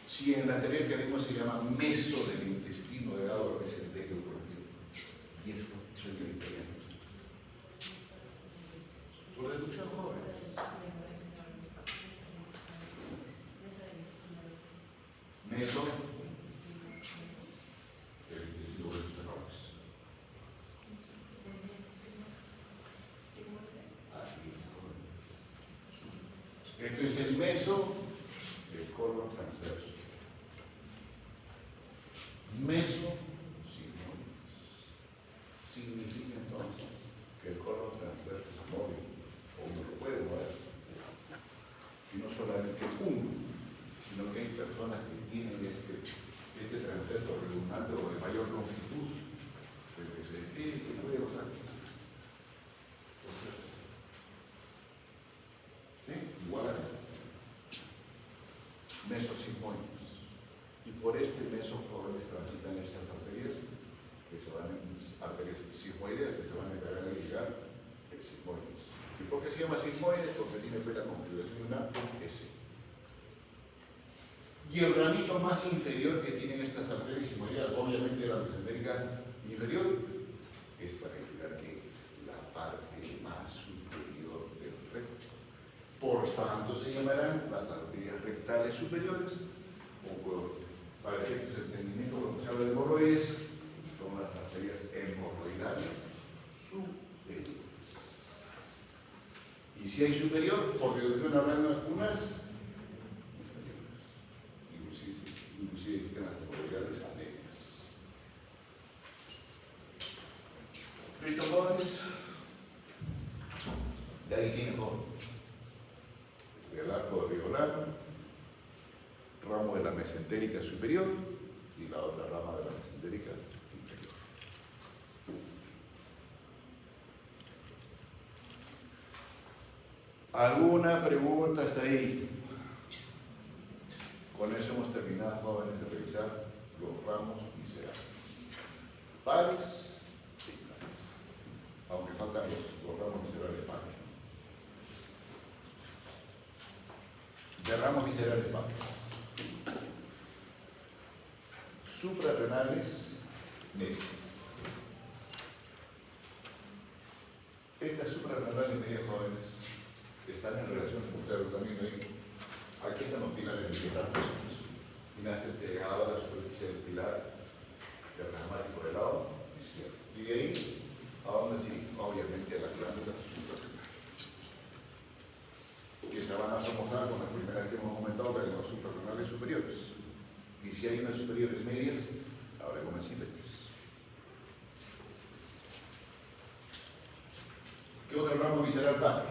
Si en la anterior que vimos se llama meso del intestino delgado, que es el medio propio. Y esto es el italiano. Por reducción, jóvenes. Meso del intestino grueso de Rox. Así es, jóvenes. Esto es el meso del colon transverso. Meso significa entonces que el colon transverso es móvil, o uno lo puede mover. Y no solamente uno, sino que hay personas que tienen este transverso redundante o de mayor longitud, el que se define que puede usar. ¿Sí? Igual a esto. Mesosigmoides. Y por este meso jóvenes transitan estas arterias que se van arterias sigmoideas que se van a encargar de llegar el sigmoides. ¿Y por qué se llama sigmoides? Porque tiene la configuración de una S. Y el ramito más inferior que tienen estas arterias sigmoideas, obviamente la mesentérica inferior, es para indicar que la parte más superior del recto. Por tanto, se llamarán las arterias rectales superiores, o para efectos de entendimiento, cuando se habla de hemorroides, son las arterias hemorroidales superiores. Y si hay superior, por reducción habrán unas inclusive existen las hemorroidales medias. ¿Listo, jóvenes? De ahí tiene jóvenes. El arco de Riolano, ramo de la mesentérica superior y la otra rama de la mesentérica inferior. ¿Alguna pregunta hasta ahí? Con eso hemos terminado, jóvenes, de revisar los ramos viscerales. Pares e impares. Aunque faltan los ramos viscerales pares. De ramos viscerales pares. Suprarrenales medias. Estas suprarrenales medias, jóvenes, están en relación con ustedes también ahí. Aquí están los pilares del pilar. Y nace pegado a la superficie del pilar diafragmático del lado izquierdo. Y de ahí, aún así, obviamente, las glándulas suprarrenales. Que se van a somozar con las primeras que hemos comentado de las suprarrenales superiores. Y si hay unas superiores medias, habrá unas inferiores. ¿Qué otro ramo visceral va?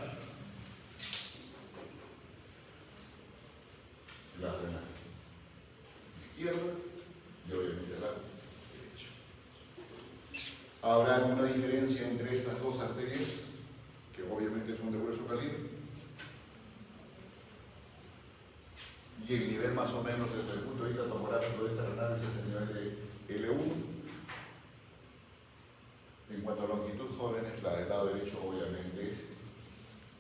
Las renales. Izquierda y obviamente el lado derecho. Habrá una diferencia entre estas dos arterias, que obviamente son de grueso calibre, y el nivel más o menos desde el punto de vista tomográfico de estas renales es el nivel de L1. En cuanto a longitud, jóvenes, la del lado derecho obviamente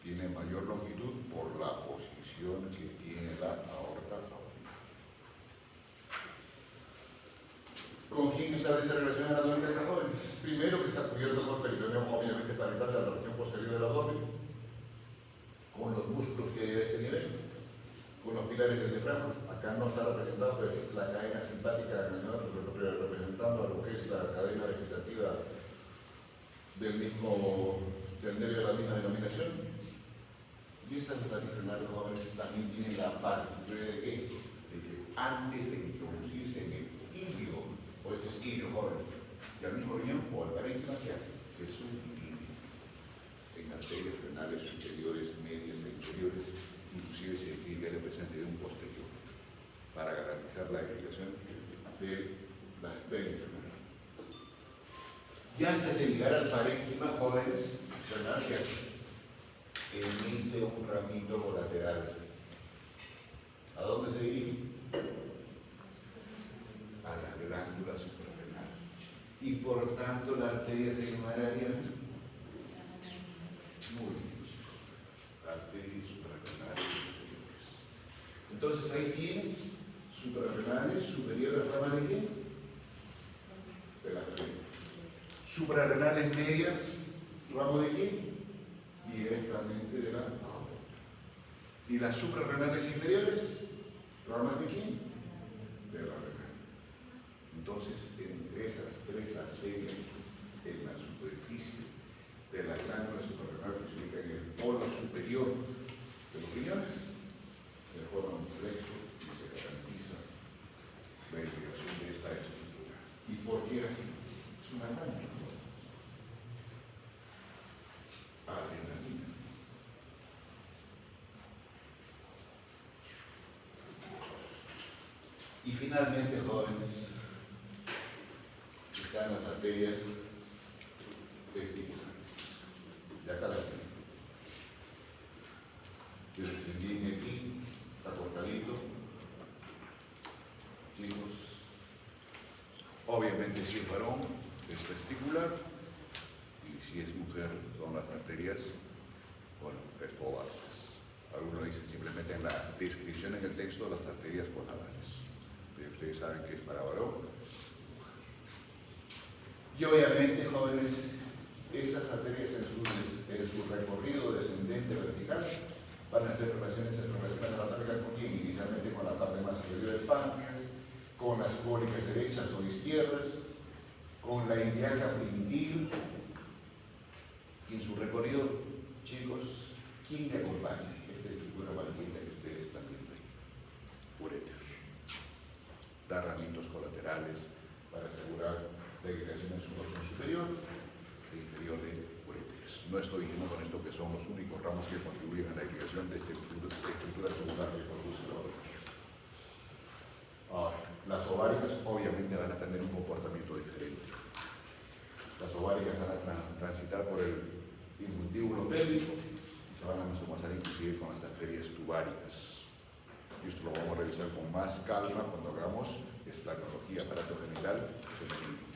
tiene mayor longitud por la posición que tiene la aorta aórtica. ¿Con quién establece relación anatómica, jóvenes? Primero, que está cubierto por peritoneo, obviamente parietal de la región posterior del abdomen, con los músculos que hay a este nivel, con los pilares del diafragma. Acá no está representado, pero es la cadena simpática representando a lo que es la cadena vegetativa del nervio de la misma denominación. Y estas renales, jóvenes, también tienen la particularidad de que antes de introducirse en el ilio, o esto es ilio, jóvenes, y al mismo riñón o al parénquima, ¿qué hace? Se subdivide en arterias renales superiores, medias e inferiores, inclusive se describe la presencia de un posterior para garantizar la irrigación de la esplénica. Y antes de llegar al parénquima, jóvenes, renal, ¿qué hace? Emite un ramito colateral. ¿A dónde se dirige? A la glándula suprarrenal. Y por tanto la arteria segmentaria, muy bien, arterias suprarrenales superiores. Entonces ahí tienen suprarrenales superiores, rama de qué? De la arteria. Suprarrenales medias, ramo de qué? Directamente de la aorta. Y las suprarrenales inferiores, ramas de quién? De la renal. Entonces, entre esas tres arterias, en la superficie de la glándula suprarrenal que se ubica en el polo superior de los riñones, se forma un flexo y se garantiza la irrigación de esta estructura. ¿Y por qué así? Es una glándula. Adrenalina. Y finalmente, jóvenes, están las arterias testiculares. De acá la tienen. Que se viene aquí, está cortadito. Chicos, obviamente si es varón, es testicular. Y si es mujer, son las arterias, bueno, ovarias. Algunos dicen simplemente en la descripción en el texto las arterias conadales. Pero ustedes saben que es para varón. Y obviamente, jóvenes, esas arterias en su recorrido descendente vertical van a hacer relaciones anatómicas con quién, inicialmente con la parte más superior del páncreas, con las cólicas derechas o izquierdas, con la ilíaca primitiva, y en su recorrido, chicos, ¿quién le acompaña? Esta estructura amarillenta que ustedes están viendo ahí. Uréter. Da ramitos colaterales para asegurar la irrigación en su órgano superior e inferior de uréteres. No estoy diciendo con esto que son los únicos ramos que contribuyen a la irrigación de esta estructura celular que produce la órgano. Ahora, las ováricas obviamente van a tener un comportamiento diferente. Las ováricas van a transitar por el infundíbulo pélvico y se van a mesomazar inclusive con las arterias tubáricas. Y esto lo vamos a revisar con más calma cuando hagamos esplanología aparatogenital femenino.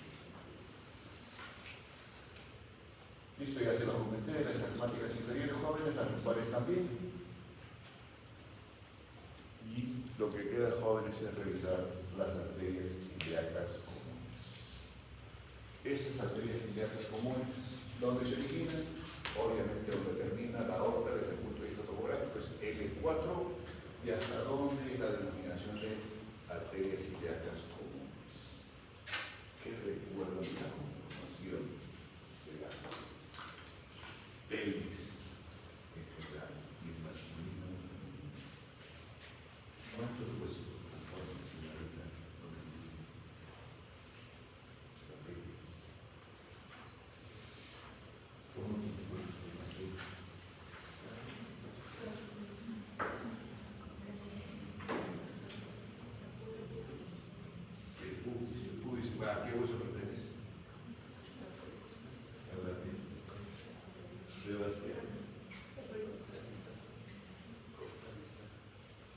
Listo, ya se lo comenté, las asmáticas inferiores jóvenes, las lumbares también. Y lo que queda, jóvenes, es revisar las arterias ilíacas comunes. Esas arterias ilíacas comunes, ¿dónde se originan? Obviamente donde termina la aorta desde el punto de vista tomográfico es L4 y hasta dónde la denominación de arterias ilíacas comunes. ¿Qué recuerdan de la conformación de la pelvis en general y en masculino? ¿Cuántos huesos conforman, señorita? La pelvis. ¿Cómo los huesos de la pelvis? El pubis, ¿a qué hueso pertenece? A la pelvis. Sebastián.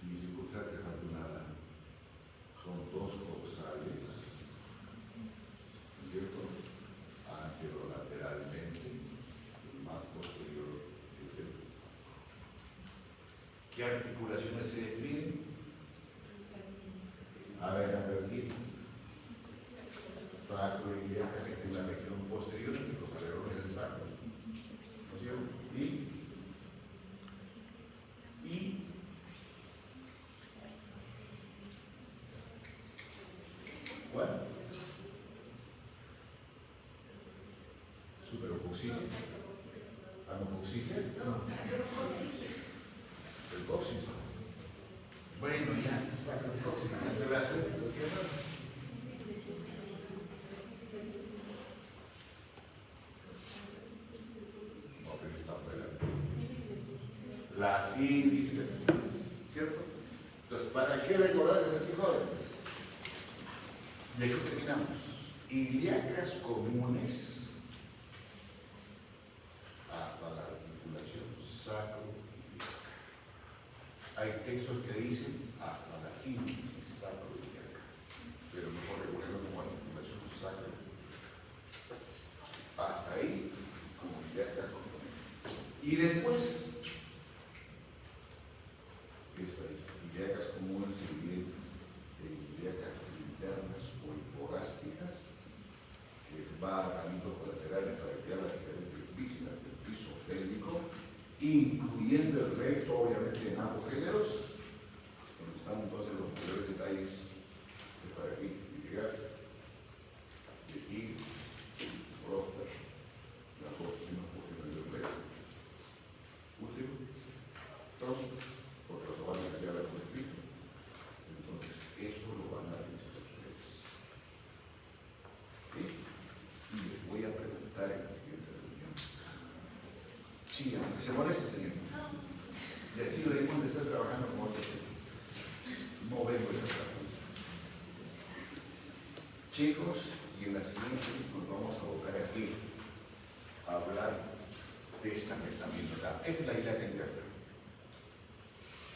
Si se encuentra dejando nada, son dos coxales, ¿no es cierto? Anterolateralmente, el más posterior es el saco. ¿Qué articulaciones se describen? A ver, sí. Sacro y ilíaca, que está en la región posterior, entre los alrededores del sacro. ¿No es cierto? Y bueno, superocoxigia, anocoxigia, el coxis. Bueno, ya, sacrocoxigia, ya te voy a hacer, ¿lo que más? No, pero está fuera. La sífilis, ¿cierto? Entonces, ¿para qué recordar esas así jóvenes? Y aquí terminamos. Ilíacas comunes hasta la articulación sacroiliaca. Hay textos que dicen hasta la síntesis sacroiliaca, pero mejor regularlo como articulación sacroiliaca. Hasta ahí, como ilíacas comunes. Y después, esa es, ilíacas comunes se dividen en ilíacas internas o hipogástricas, que va a ramitos colaterales para crear las diferentes vísceras del piso pélvico, incluyendo el recto, obviamente, en ambos géneros, donde están entonces los mayores detalles que para identificar vejiga, próstata, las dos primeras porciones del recto, útero, tronco, porque los van a cambiar con el pito. Entonces, eso lo van a revisar ustedes. ¿Sí? Y les voy a preguntar en la siguiente reunión. Sí, aunque se moleste, señor. Y así lo digo cuando estoy trabajando con otros. No vengo esa razón. Chicos, y en la siguiente nos vamos a abocar aquí a hablar de esta que están viendo acá. Esta es la ilíaca interna.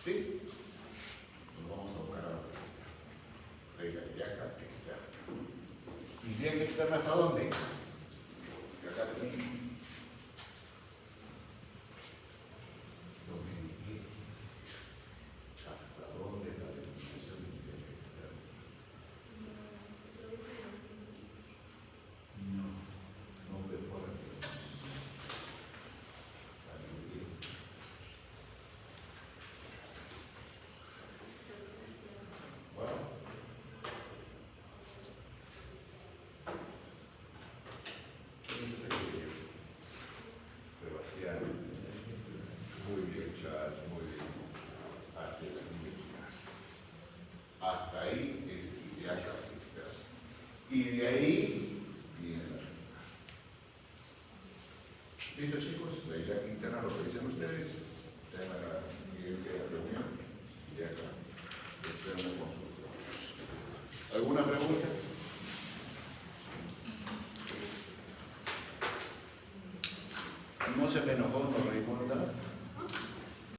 ¿Sí? Nos vamos a buscar a la externa. De la ilíaca externa. ¿Y ilíaca externa hasta dónde? Que acá tenemos. Y de ahí viene la... ¿Listo, chicos? La idea interna lo que dicen ustedes. Ya en la siguiente reunión. Y acá. Externa consulta. ¿Alguna pregunta? No se me enojó, no reímos nada.